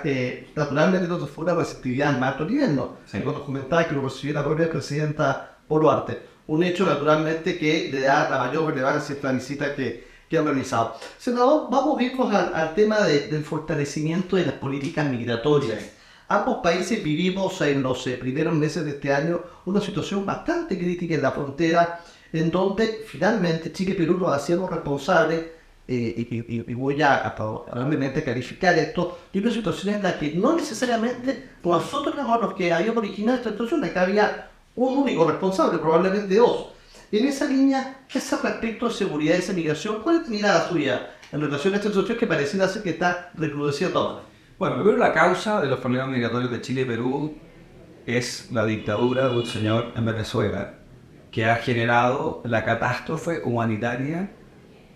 Naturalmente, entonces fue una receptividad en alto nivel, ¿no? Sí. Nos comentaba que lo recibió la propia presidenta Boluarte. Un hecho, naturalmente, que le da la mayor relevancia a esta visita que han realizado. Senador, vamos a irnos al tema del fortalecimiento de las políticas migratorias. Ambos países vivimos en los primeros meses de este año una situación bastante crítica en la frontera, en donde finalmente Chile y Perú nos hacíamos responsables. Y voy a probablemente clarificar esto, y una situación en la que no necesariamente nosotros los que habíamos originado esta situación, en la que había un único responsable, probablemente dos. En esa línea, ¿qué es respecto a seguridad y esa migración? ¿Cuál es la mirada suya en relación a esta situación que pareciera ser que está recrudeciendo? Bueno, primero la causa de los problemas migratorios de Chile y Perú es la dictadura de un señor en Venezuela que ha generado la catástrofe humanitaria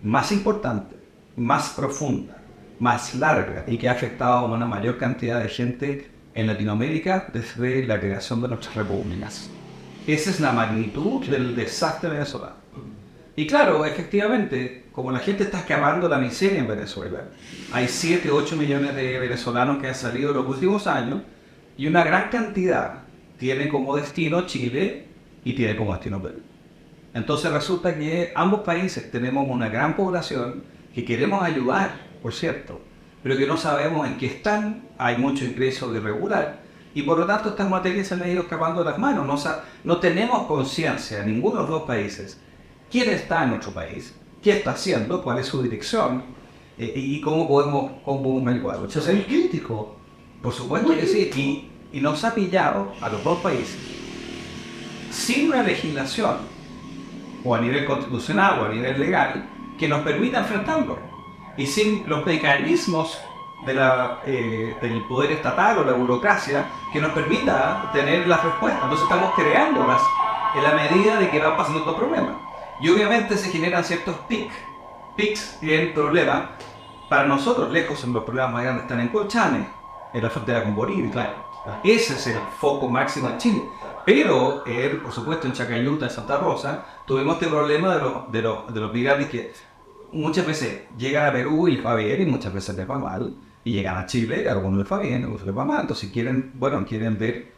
más importante, más profunda, más larga y que ha afectado a una mayor cantidad de gente en Latinoamérica desde la creación de nuestras repúblicas. Esa es la magnitud del desastre venezolano. Y claro, efectivamente, como la gente está escapando la miseria en Venezuela, hay 7, 8 millones de venezolanos que han salido en los últimos años y una gran cantidad tiene como destino Chile y tiene como destino Perú. Entonces resulta que ambos países tenemos una gran población que queremos ayudar, por cierto, pero que no sabemos en qué están, hay mucho ingreso irregular y por lo tanto estas materias se han ido escapando de las manos. No tenemos conciencia, ninguno de los dos países, quién está en nuestro país, qué está haciendo, cuál es su dirección y cómo podemos ayudar. Eso es crítico. Por supuesto que sí, y nos ha pillado a los dos países sin una legislación o a nivel constitucional o a nivel legal, que nos permita enfrentarlo. Y sin los mecanismos del poder estatal o la burocracia que nos permita tener las respuestas. Entonces estamos creándolas en la medida de que van pasando estos problemas. Y obviamente se generan ciertos pics en problemas. Para nosotros, lejos en los problemas más grandes están en Colchane, en la frontera con Bolivia, claro. Ese es el foco máximo en Chile. Pero, por supuesto, en Chacayuta, en Santa Rosa, tuvimos este problema de los migrantes que muchas veces llegan a Perú y les va bien, y muchas veces les va mal. Y llegan a Chile, y a algunos les va bien, a otros les va mal. Entonces quieren ver,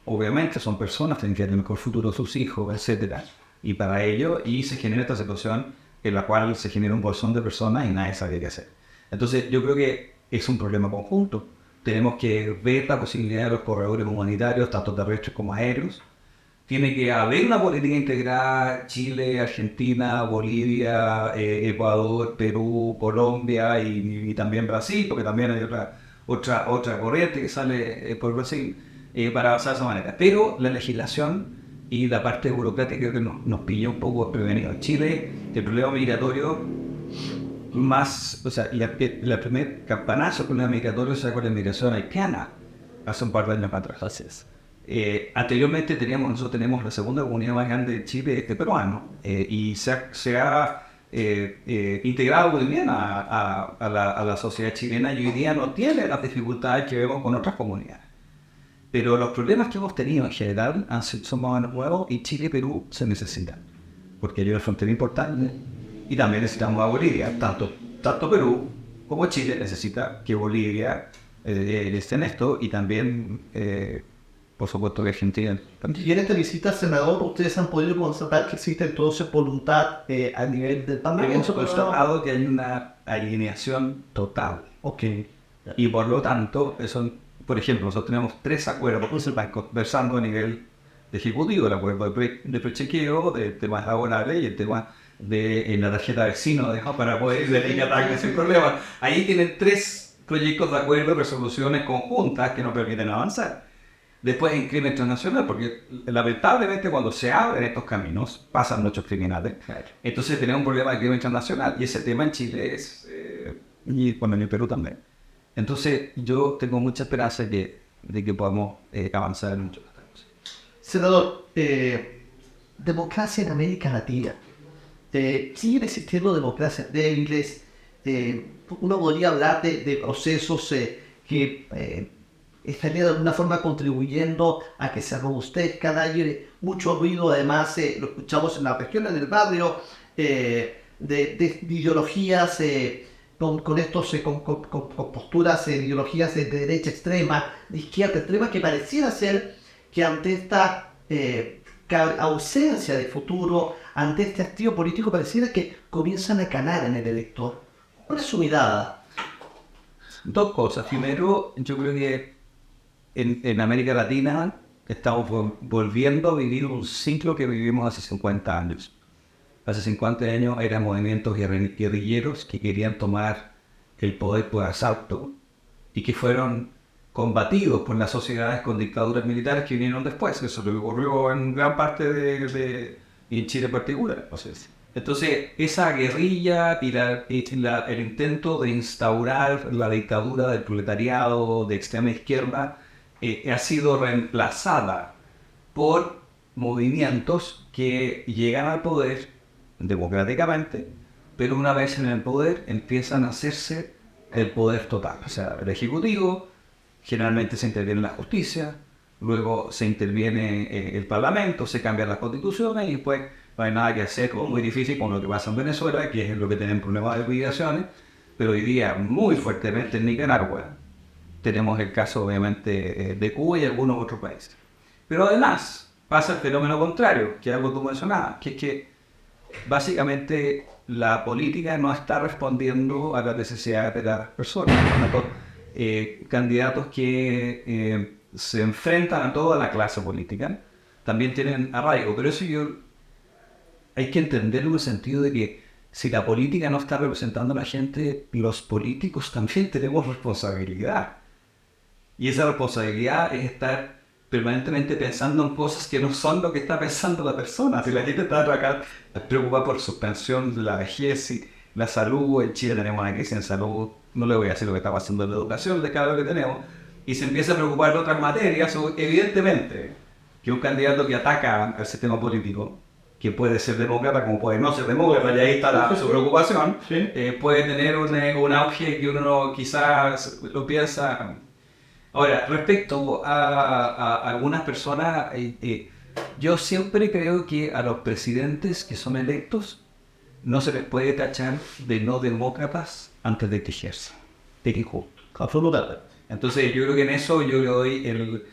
obviamente son personas que quieren el mejor futuro de sus hijos, etcétera. Y para ello, se genera esta situación en la cual se genera un bolsón de personas y nadie sabe qué hacer. Entonces yo creo que es un problema conjunto. Tenemos que ver la posibilidad de los corredores humanitarios, tanto terrestres como aéreos. Tiene que haber una política integrada: Chile, Argentina, Bolivia, Ecuador, Perú, Colombia y también Brasil, porque también hay otra corriente que sale por Brasil, para avanzar de esa manera. Pero la legislación y la parte burocrática creo que nos pilló un poco desprevenidos. En Chile, el problema migratorio la primer campanazo con la migratoria se da con la inmigración haitiana hace un par de años atrás. Así es. Anteriormente nosotros tenemos la segunda comunidad más grande de Chile, peruano, y se ha integrado muy bien a la sociedad chilena, y hoy día no tiene las dificultades que vemos con otras comunidades. Pero los problemas que hemos tenido en general son más o menos nuevos, y Chile y Perú se necesitan, porque hay una frontera importante. Y también necesitamos a Bolivia. Tanto Perú como Chile necesita que Bolivia esté en esto, y también, por supuesto, que Argentina. Y en esta visita, senador, ustedes han podido constatar que existe entonces voluntad a nivel del Parlamento. Hemos constatado que hay una alineación total. Ok. Y por lo tanto, por ejemplo, nosotros tenemos 3 acuerdos conversando a nivel de ejecutivo: el acuerdo de prechequeo, de temas laborales, y el tema de la tarjeta vecino, para poder ir de línea ataque sin problema. Ahí tienen 3 proyectos de acuerdo, resoluciones conjuntas que nos permiten avanzar. Después en crimen transnacional, porque lamentablemente cuando se abren estos caminos pasan muchos criminales. Entonces tenemos un problema de crimen transnacional, y ese tema en Chile y bueno, en el Perú también. Entonces yo tengo mucha esperanza de que podamos avanzar en muchas cosas. Senador, democracia en América Latina. Siguen existiendo democracias débiles. Uno podría hablar de procesos que estarían de alguna forma contribuyendo a que se robustezcan. Hay mucho ruido, además, lo escuchamos en la región, en el barrio, de ideologías con posturas, ideologías de derecha extrema, de izquierda extrema, que pareciera ser que ante esta ausencia de futuro, ante este hastío político, pareciera que comienzan a calar en el elector. ¿Cuál es su mirada? 2 cosas. Primero, yo creo que en América Latina estamos volviendo a vivir un ciclo que vivimos hace 50 años. Hace 50 años eran movimientos guerrilleros que querían tomar el poder por asalto, y que fueron combatidos por las sociedades con dictaduras militares que vinieron después. Eso lo ocurrió en gran parte y en Chile en particular. Entonces, esa guerrilla y el intento de instaurar la dictadura del proletariado de extrema izquierda ha sido reemplazada por movimientos que llegan al poder democráticamente, pero una vez en el poder empiezan a hacerse el poder total. O sea, el ejecutivo, generalmente se interviene en la justicia, luego se interviene el parlamento, se cambian las constituciones, y después no hay nada que hacer, como muy difícil con lo que pasa en Venezuela, que es lo que tienen problemas de migraciones, pero hoy día muy fuertemente en Nicaragua. Tenemos el caso, obviamente, de Cuba y algunos otros países. Pero además pasa el fenómeno contrario, que es algo que tú mencionabas, que es que básicamente la política no está respondiendo a las necesidades de las personas. Candidatos que se enfrentan a toda la clase política también tienen arraigo, pero eso hay que entenderlo en el sentido de que si la política no está representando a la gente, los políticos también tenemos responsabilidad. Y esa responsabilidad es estar permanentemente pensando en cosas que no son lo que está pensando la persona. Si la gente está acá preocupada por su pensión, la vejez y la salud, en Chile tenemos una crisis en salud, no le voy a decir lo que está pasando en la educación, de cada lo que tenemos, y se empieza a preocupar de otras materias, evidentemente que un candidato que ataca al sistema político, que puede ser demócrata como puede no ser demócrata, y ahí está su preocupación, puede tener un auge que uno quizás lo piensa Ahora, respecto a algunas personas, yo siempre creo que a los presidentes que son electos no se les puede tachar de no demócratas antes de que ejerzan, de que injusto. Absolutamente. Entonces yo creo que en eso yo le doy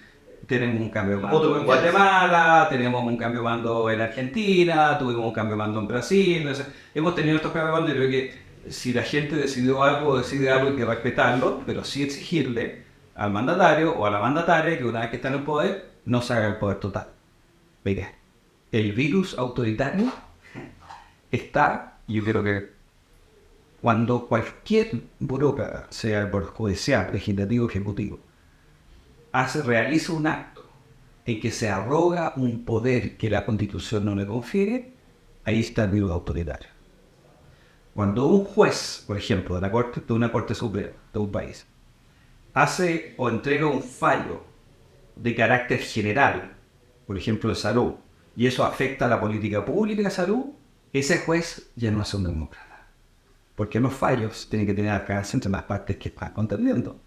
tenemos un cambio de mando en Guatemala, tenemos un cambio de mando en Argentina, tuvimos un cambio de mando en Brasil, o sea, hemos tenido estos cambios de mando. Yo creo que si la gente decide algo, hay que respetarlo, pero sí exigirle al mandatario o a la mandataria que una vez que está en el poder, no se haga el poder total. Mira, el virus autoritario está, yo creo que cuando cualquier burócrata, sea el poder judicial, legislativo, ejecutivo, realiza un acto en que se arroga un poder que la Constitución no le confiere, ahí está el virus autoritario. Cuando un juez, por ejemplo, de una corte suprema de un país, hace o entrega un fallo de carácter general, por ejemplo de salud, y eso afecta a la política pública de salud, ese juez ya no es un demócrata. Porque los fallos tienen que tener alcance entre las partes que están contendiendo.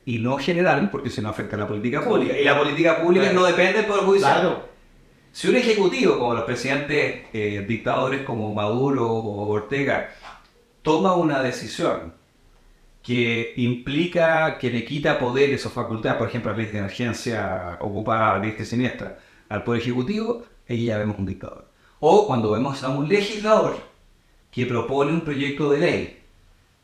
Y no general, porque si no afecta a la política pública. Y la política pública no depende del Poder Judicial. Claro. Si un ejecutivo, como los presidentes dictadores como Maduro o Ortega, toma una decisión que implica que le quita poderes o facultades, por ejemplo, la ley de emergencia ocupada, la ley de siniestra, al Poder Ejecutivo, ahí ya vemos un dictador. O cuando vemos a un legislador que propone un proyecto de ley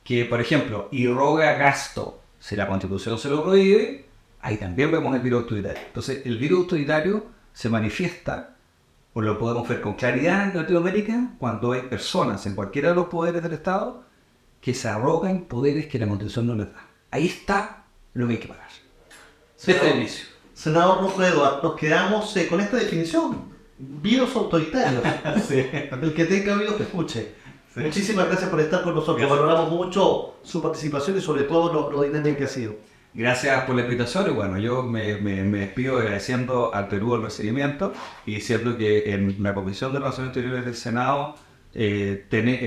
que, por ejemplo, irroga gasto, si la Constitución se lo prohíbe, ahí también vemos el virus autoritario. Entonces, el virus autoritario se manifiesta, o lo podemos ver con claridad en Latinoamérica, cuando hay personas en cualquiera de los poderes del Estado que se arrogan poderes que la Constitución no les da. Ahí está lo que hay que pagar. Desde el inicio. Senador Rojo Eduardo, nos quedamos con esta definición. Virus autoritarios. Sí. El que tenga oídos que escuche. Sí. Muchísimas gracias por estar con nosotros. Gracias. Valoramos mucho su participación y sobre todo lo dinámico que ha sido. Gracias por la invitación y bueno, yo me despido agradeciendo al Perú el recibimiento y diciendo que en la Comisión de Relaciones Exteriores del Senado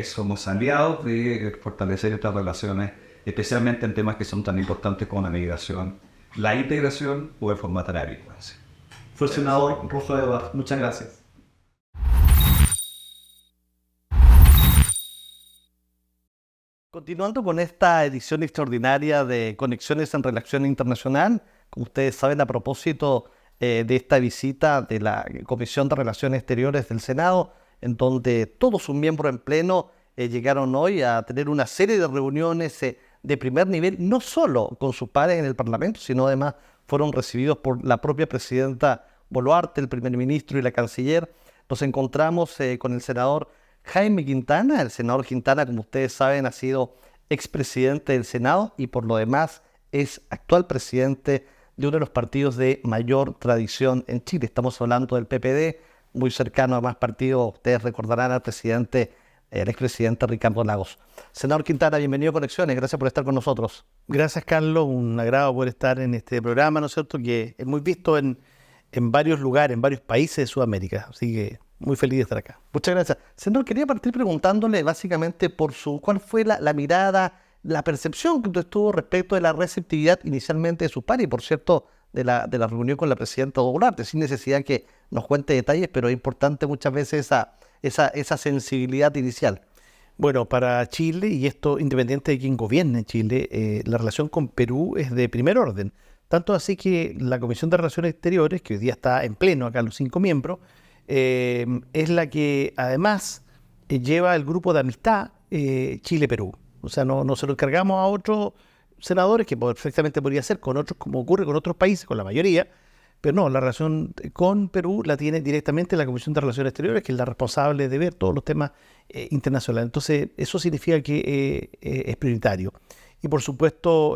somos aliados de fortalecer estas relaciones, especialmente en temas que son tan importantes como la migración, la integración o el formato de la violencia. Fue el senador Rojo Eduardo. Muchas gracias. Continuando con esta edición extraordinaria de Conexiones en Relación Internacional, como ustedes saben, a propósito de esta visita de la Comisión de Relaciones Exteriores del Senado, en donde todos sus miembros en pleno llegaron hoy a tener una serie de reuniones de primer nivel, no solo con sus pares en el Parlamento, sino además fueron recibidos por la propia presidenta Boluarte, el primer ministro y la canciller. Nos encontramos con el senador Jaime Quintana. El senador Quintana, como ustedes saben, ha sido expresidente del Senado y por lo demás es actual presidente de uno de los partidos de mayor tradición en Chile. Estamos hablando del PPD, muy cercano a más partidos. Ustedes recordarán al expresidente Ricardo Lagos. Senador Quintana, bienvenido a Conexiones. Gracias por estar con nosotros. Gracias, Carlos. Un agrado poder estar en este programa, ¿no es cierto?, que es muy visto en varios lugares, en varios países de Sudamérica. Así que muy feliz de estar acá. Muchas gracias. Senador, quería partir preguntándole básicamente cuál fue la mirada, la percepción que usted tuvo respecto de la receptividad inicialmente de su par y, por cierto, de la reunión con la presidenta Boluarte, sin necesidad que nos cuente detalles, pero es importante muchas veces esa sensibilidad inicial. Bueno, para Chile, y esto independiente de quién gobierne en Chile, la relación con Perú es de primer orden. Tanto así que la Comisión de Relaciones Exteriores, que hoy día está en pleno, acá los 5 miembros, es la que además lleva el grupo de amistad Chile-Perú. O sea, no se lo encargamos a otros senadores, que perfectamente podría ser con otros, como ocurre con otros países, con la mayoría, pero no, la relación con Perú la tiene directamente la Comisión de Relaciones Exteriores, que es la responsable de ver todos los temas internacionales. Entonces, eso significa que es prioritario. Y por supuesto,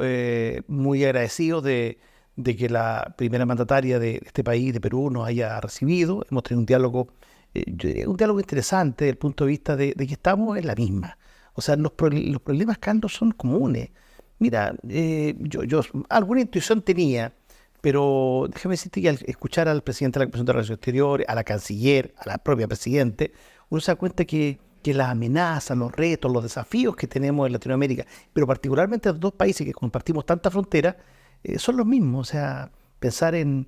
muy agradecido de que la primera mandataria de este país, de Perú, nos haya recibido. Hemos tenido un diálogo, yo diría un diálogo interesante desde el punto de vista de que estamos en la misma. O sea, los problemas, Carlos, son comunes. Mira, yo alguna intuición tenía, pero déjame decirte que al escuchar al presidente de la Comisión de Relaciones Exteriores, a la canciller, a la propia presidente, uno se da cuenta que las amenazas, los retos, los desafíos que tenemos en Latinoamérica, pero particularmente en 2 países que compartimos tanta frontera, son los mismos. O sea, pensar en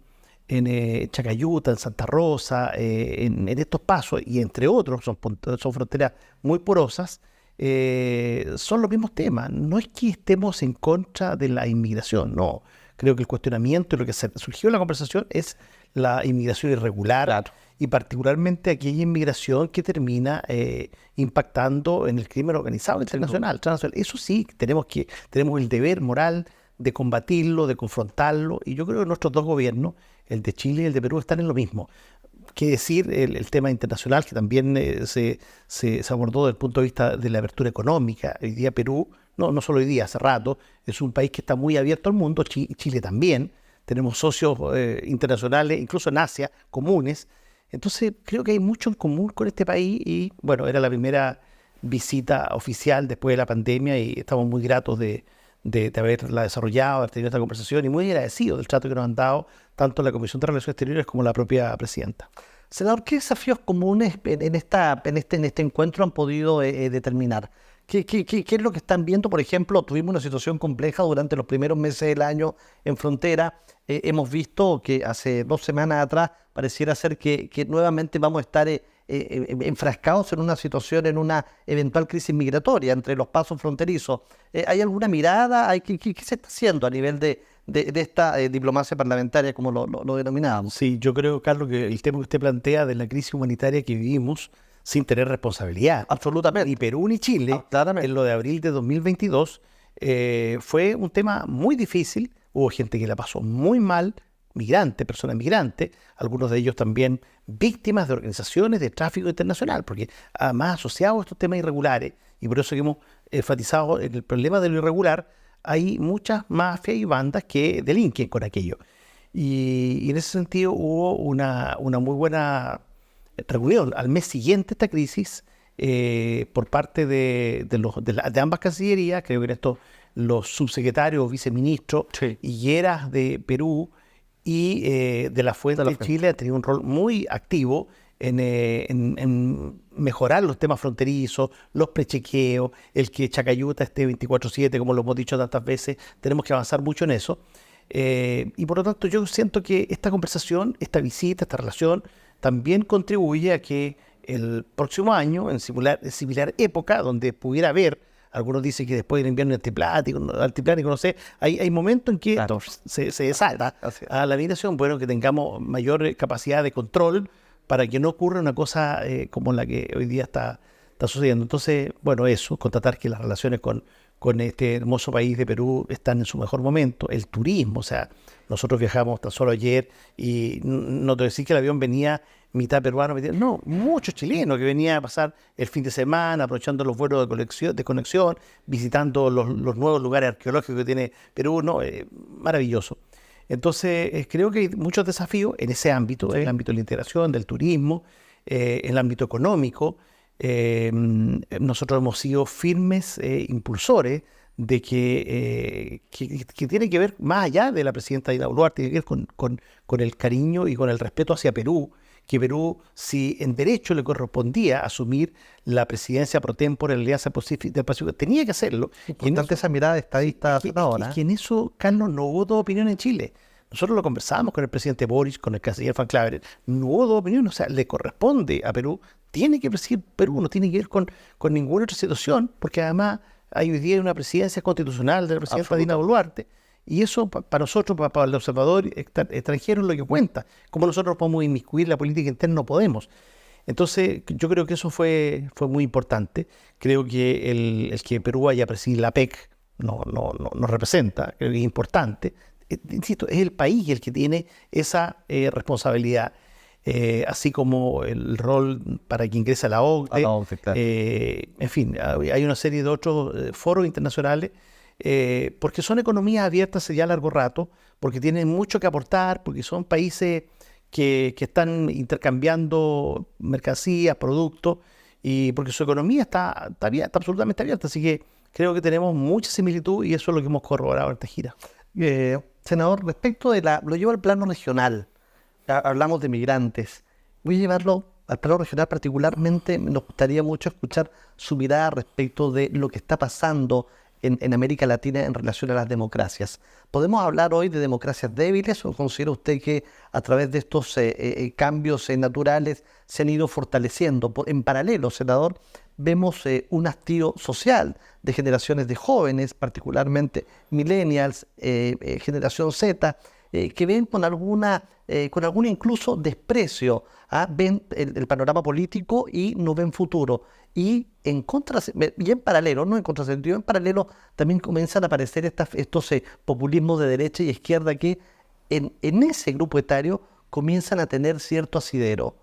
Chacayuta, en Santa Rosa, en estos pasos, y entre otros, son fronteras muy porosas, son los mismos temas. No es que estemos en contra de la inmigración, no. Creo que el cuestionamiento y lo que surgió en la conversación es la inmigración irregular, Claro. y particularmente aquella inmigración que termina impactando en el crimen organizado internacional, transnacional. Eso sí, tenemos el deber moral de combatirlo, de confrontarlo, y yo creo que nuestros dos gobiernos, el de Chile y el de Perú, están en lo mismo. Qué decir el tema internacional, que también se abordó desde el punto de vista de la apertura económica. Hoy día Perú, no solo hoy día, hace rato, es un país que está muy abierto al mundo, Chile también. Tenemos socios internacionales, incluso en Asia, comunes. Entonces creo que hay mucho en común con este país y bueno, era la primera visita oficial después de la pandemia y estamos muy gratos de haberla desarrollado, haber tenido esta conversación y muy agradecidos del trato que nos han dado tanto la Comisión de Relaciones Exteriores como la propia presidenta. Senador, ¿qué desafíos comunes en este encuentro han podido determinar? ¿Qué es lo que están viendo? Por ejemplo, tuvimos una situación compleja durante los primeros meses del año en frontera. Hemos visto que hace 2 semanas atrás pareciera ser que nuevamente vamos a estar enfrascados en una situación, en una eventual crisis migratoria entre los pasos fronterizos. ¿Hay alguna mirada? ¿Qué se está haciendo a nivel de esta diplomacia parlamentaria, como lo denominábamos? Sí, yo creo, Carlos, que el tema que usted plantea de la crisis humanitaria que vivimos sin tener responsabilidad. Absolutamente. Ni Perú ni Chile, Claramente. en lo de abril de 2022, fue un tema muy difícil. Hubo gente que la pasó muy mal, personas migrantes, algunos de ellos también víctimas de organizaciones de tráfico internacional, porque además asociados a estos temas irregulares, y por eso que hemos enfatizado en el problema de lo irregular, hay muchas mafias y bandas que delinquen con aquello. Y en ese sentido hubo una muy buena reunión al mes siguiente a esta crisis por parte de ambas cancillerías. Creo que en esto los subsecretarios, viceministros y higueras de Perú y de la Fuente de Chile han tenido un rol muy activo en mejorar los temas fronterizos, los prechequeos, el que Chacayuta esté 24/7, como lo hemos dicho tantas veces. Tenemos que avanzar mucho en eso. Y por lo tanto yo siento que esta conversación, esta visita, esta relación también contribuye a que el próximo año, en similar época, donde pudiera haber, algunos dicen que después del invierno altiplánico, no sé, hay momentos en que se desata a la migración, bueno, que tengamos mayor capacidad de control para que no ocurra una cosa como la que hoy día está sucediendo. Entonces, bueno, eso, constatar que las relaciones con este hermoso país de Perú están en su mejor momento. El turismo, o sea, nosotros viajamos tan solo ayer y no te voy a decir que el avión venía mitad peruano, no, muchos chilenos que venían a pasar el fin de semana, aprovechando los vuelos de conexión, visitando los nuevos lugares arqueológicos que tiene Perú, no, maravilloso. Entonces, creo que hay muchos desafíos en ese ámbito, en el ámbito de la integración, del turismo, en el ámbito económico. Nosotros hemos sido firmes impulsores de que tiene que ver, más allá de la presidenta Dina Boluarte, tiene que ver con el cariño y con el respeto hacia Perú, que Perú, si en derecho le correspondía asumir la presidencia pro tempore de la Alianza del Pacífico, tenía que hacerlo. Importante esa mirada de estadista ahora. Que en eso, Carlos, no hubo dos opiniones en Chile. Nosotros lo conversamos con el presidente Boric, con el canciller Van Claveren, no hubo dos opiniones, o sea, le corresponde a Perú, tiene que presidir Perú, no tiene que ver con ninguna otra situación, porque además hay hoy día una presidencia constitucional de la presidenta Dina Boluarte, y eso para nosotros, para el observador extranjero, es lo que cuenta. Como nosotros podemos inmiscuir la política interna, no podemos. Entonces, yo creo que eso fue muy importante. Creo que el que Perú vaya a presidir la PEC no representa, creo que es importante. Insisto, es el país el que tiene esa responsabilidad, así como el rol para que ingrese a la OCDE. Claro. En fin, hay una serie de otros foros internacionales, porque son economías abiertas ya a largo rato, porque tienen mucho que aportar, porque son países que están intercambiando mercancías, productos, y porque su economía está absolutamente abierta. Así que creo que tenemos mucha similitud y eso es lo que hemos corroborado en esta gira. Senador, respecto lo llevo al plano regional. Hablamos de migrantes. Voy a llevarlo al plano regional particularmente. Nos gustaría mucho escuchar su mirada respecto de lo que está pasando en América Latina en relación a las democracias. ¿Podemos hablar hoy de democracias débiles o considera usted que a través de estos cambios naturales se han ido fortaleciendo? En paralelo, senador, vemos un hastío social de generaciones de jóvenes, particularmente millennials, generación Z, que ven con algún incluso desprecio, ven el panorama político y no ven futuro. Y en paralelo, no en contrasentido, en paralelo también comienzan a aparecer estos populismos de derecha y izquierda que en ese grupo etario comienzan a tener cierto asidero.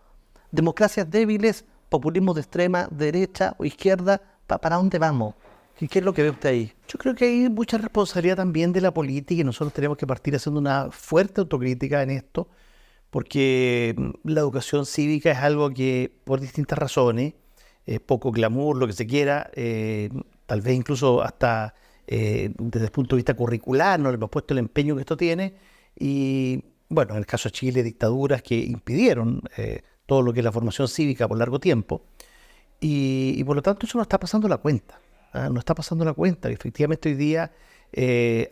Democracias débiles, populismo de extrema derecha o izquierda, ¿para dónde vamos? ¿Qué es lo que ve usted ahí? Yo creo que hay mucha responsabilidad también de la política y nosotros tenemos que partir haciendo una fuerte autocrítica en esto, porque la educación cívica es algo que por distintas razones, poco glamour, lo que se quiera, tal vez incluso hasta desde el punto de vista curricular no le hemos puesto el empeño que esto tiene y bueno, en el caso de Chile, dictaduras que impidieron todo lo que es la formación cívica por largo tiempo y por lo tanto eso nos está pasando la cuenta. No está pasando la cuenta. Efectivamente hoy día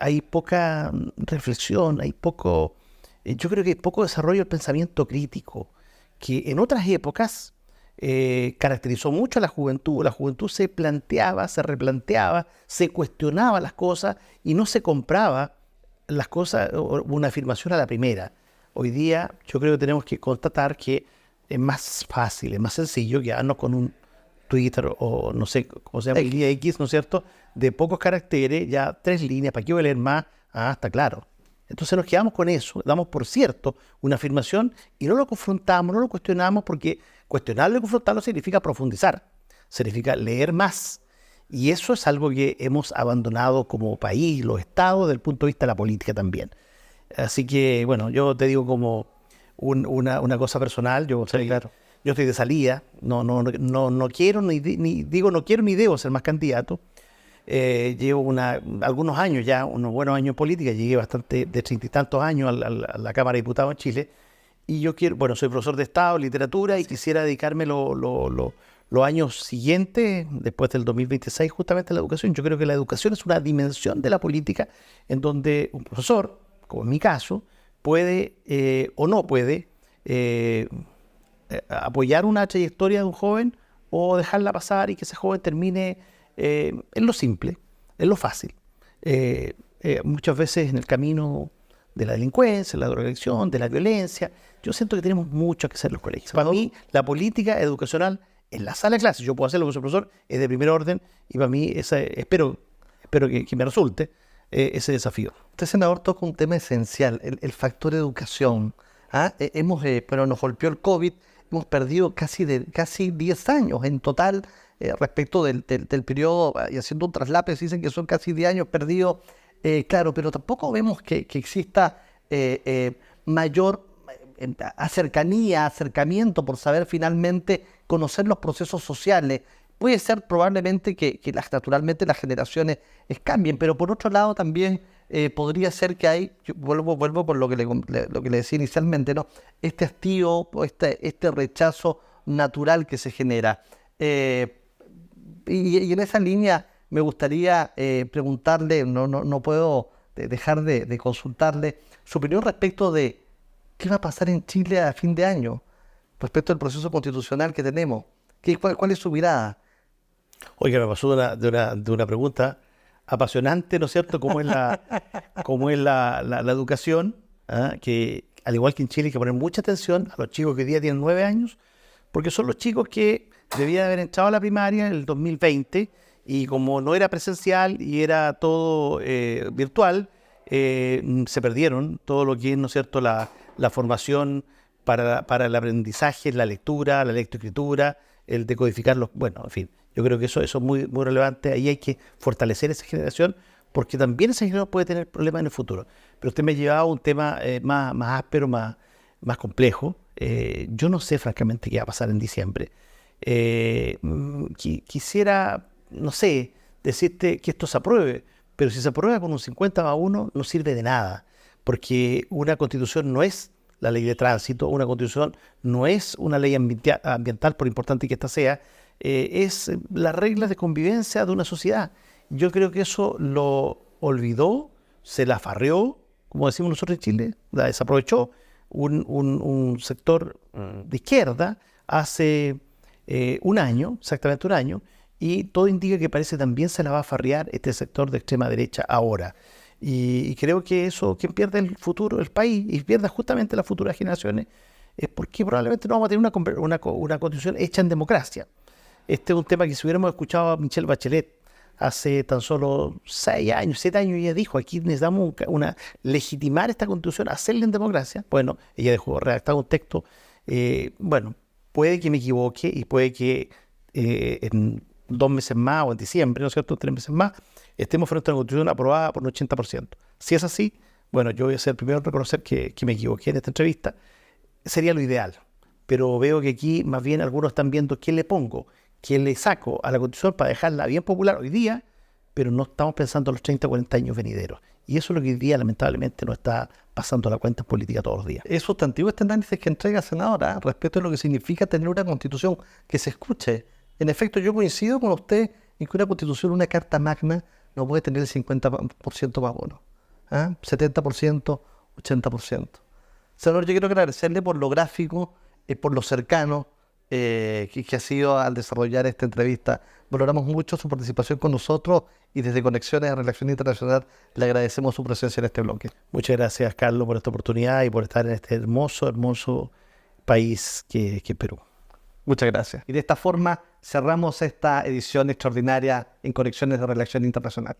hay poca reflexión, hay poco, yo creo que hay poco desarrollo del pensamiento crítico, que en otras épocas caracterizó mucho a la juventud. La juventud se planteaba, se replanteaba, se cuestionaba las cosas y no se compraba las cosas, una afirmación a la primera. Hoy día yo creo que tenemos que constatar que es más fácil, es más sencillo quedarnos con un Twitter o no sé cómo se llama, el día X, ¿no es cierto?, de pocos caracteres, ya 3 líneas, ¿para qué voy a leer más? Está claro. Entonces nos quedamos con eso, damos por cierto una afirmación y no lo confrontamos, no lo cuestionamos, porque cuestionarlo y confrontarlo significa profundizar, significa leer más. Y eso es algo que hemos abandonado como país, los estados, desde el punto de vista de la política también. Así que, bueno, yo te digo como una cosa personal, yo estoy de salida, no quiero no quiero ni debo ser más candidato. Llevo algunos años ya, unos buenos años en política, llegué bastante de 30 y tantos años a la Cámara de Diputados en Chile, y yo soy profesor de Estado, literatura, y quisiera dedicarme los años siguientes, después del 2026, justamente a la educación. Yo creo que la educación es una dimensión de la política en donde un profesor, como en mi caso, puede o no puede apoyar una trayectoria de un joven o dejarla pasar y que ese joven termine en lo simple, en lo fácil. Muchas veces en el camino de la delincuencia, de la drogadicción, de la violencia. Yo siento que tenemos mucho que hacer en los colegios. Para mí, la política educacional en la sala de clases, yo puedo hacerlo como profesor, es de primer orden y para mí espero que me resulte ese desafío. Usted, senador, toca un tema esencial, el factor educación. Pero nos golpeó el COVID, hemos perdido casi 10 años en total respecto del periodo, y haciendo un traslape dicen que son casi 10 años perdidos, claro, pero tampoco vemos que exista mayor acercamiento por saber finalmente conocer los procesos sociales. Puede ser probablemente que naturalmente las generaciones cambien, pero por otro lado también podría ser que yo vuelvo por lo que le decía inicialmente, ¿no? Este hastío, este rechazo natural que se genera. Y en esa línea me gustaría preguntarle, no puedo dejar de consultarle su opinión respecto de qué va a pasar en Chile a fin de año, respecto al proceso constitucional que tenemos. ¿Cuál es su mirada? Oiga, me pasó de una pregunta apasionante, ¿no es cierto?, como es la educación, que al igual que en Chile hay que poner mucha atención a los chicos que hoy día tienen 9 años, porque son los chicos que debían haber entrado a la primaria en el 2020 y como no era presencial y era todo virtual, se perdieron todo lo que es, ¿no es cierto?, la formación para el aprendizaje, la lectura, la lectoescritura, el decodificar bueno, en fin. Yo creo que eso es muy, muy relevante. Ahí hay que fortalecer esa generación porque también esa generación puede tener problemas en el futuro. Pero usted me ha llevado a un tema más áspero, más complejo. Yo no sé francamente qué va a pasar en diciembre. Quisiera, no sé, decirte que esto se apruebe, pero si se aprueba con un 50-1 no sirve de nada, porque una constitución no es la ley de tránsito, una constitución no es una ley ambiental, por importante que ésta sea, es las reglas de convivencia de una sociedad. Yo creo que eso lo olvidó, se la farreó, como decimos nosotros en Chile, la desaprovechó un sector de izquierda hace un año, exactamente un año, y todo indica que parece también se la va a farrear este sector de extrema derecha ahora. Y creo que eso, quien pierde el futuro del país y pierda justamente las futuras generaciones, es porque probablemente no vamos a tener una constitución hecha en democracia. Este es un tema que si hubiéramos escuchado a Michelle Bachelet hace tan solo 6 años, 7 años, ella dijo, aquí necesitamos legitimar esta constitución, hacerla en democracia. Bueno, ella dejó redactado un texto, bueno, puede que me equivoque y puede que en 2 meses más o en diciembre, ¿no es cierto?, 3 meses más, estemos frente a una constitución aprobada por un 80%. Si es así, bueno, yo voy a ser el primero en reconocer que me equivoqué en esta entrevista. Sería lo ideal, pero veo que aquí más bien algunos están viendo qué le pongo, qué le saco a la constitución para dejarla bien popular hoy día, pero no estamos pensando en los 30 o 40 años venideros. Y eso es lo que hoy día lamentablemente nos está pasando a la cuenta en política todos los días. Es sustantivo este análisis que entrega, senadora, respecto a lo que significa tener una constitución que se escuche. En efecto, yo coincido con usted en que una constitución, una carta magna, no puede tener el 50% más bono. 70%, 80%. Senador, yo quiero agradecerle por lo gráfico, por lo cercano que ha sido al desarrollar esta entrevista. Valoramos mucho su participación con nosotros y desde Conexiones de Relación Internacional le agradecemos su presencia en este bloque. Muchas gracias, Carlos, por esta oportunidad y por estar en este hermoso país que es Perú. Muchas gracias. Y de esta forma cerramos esta edición extraordinaria en Conexiones de Relación Internacional.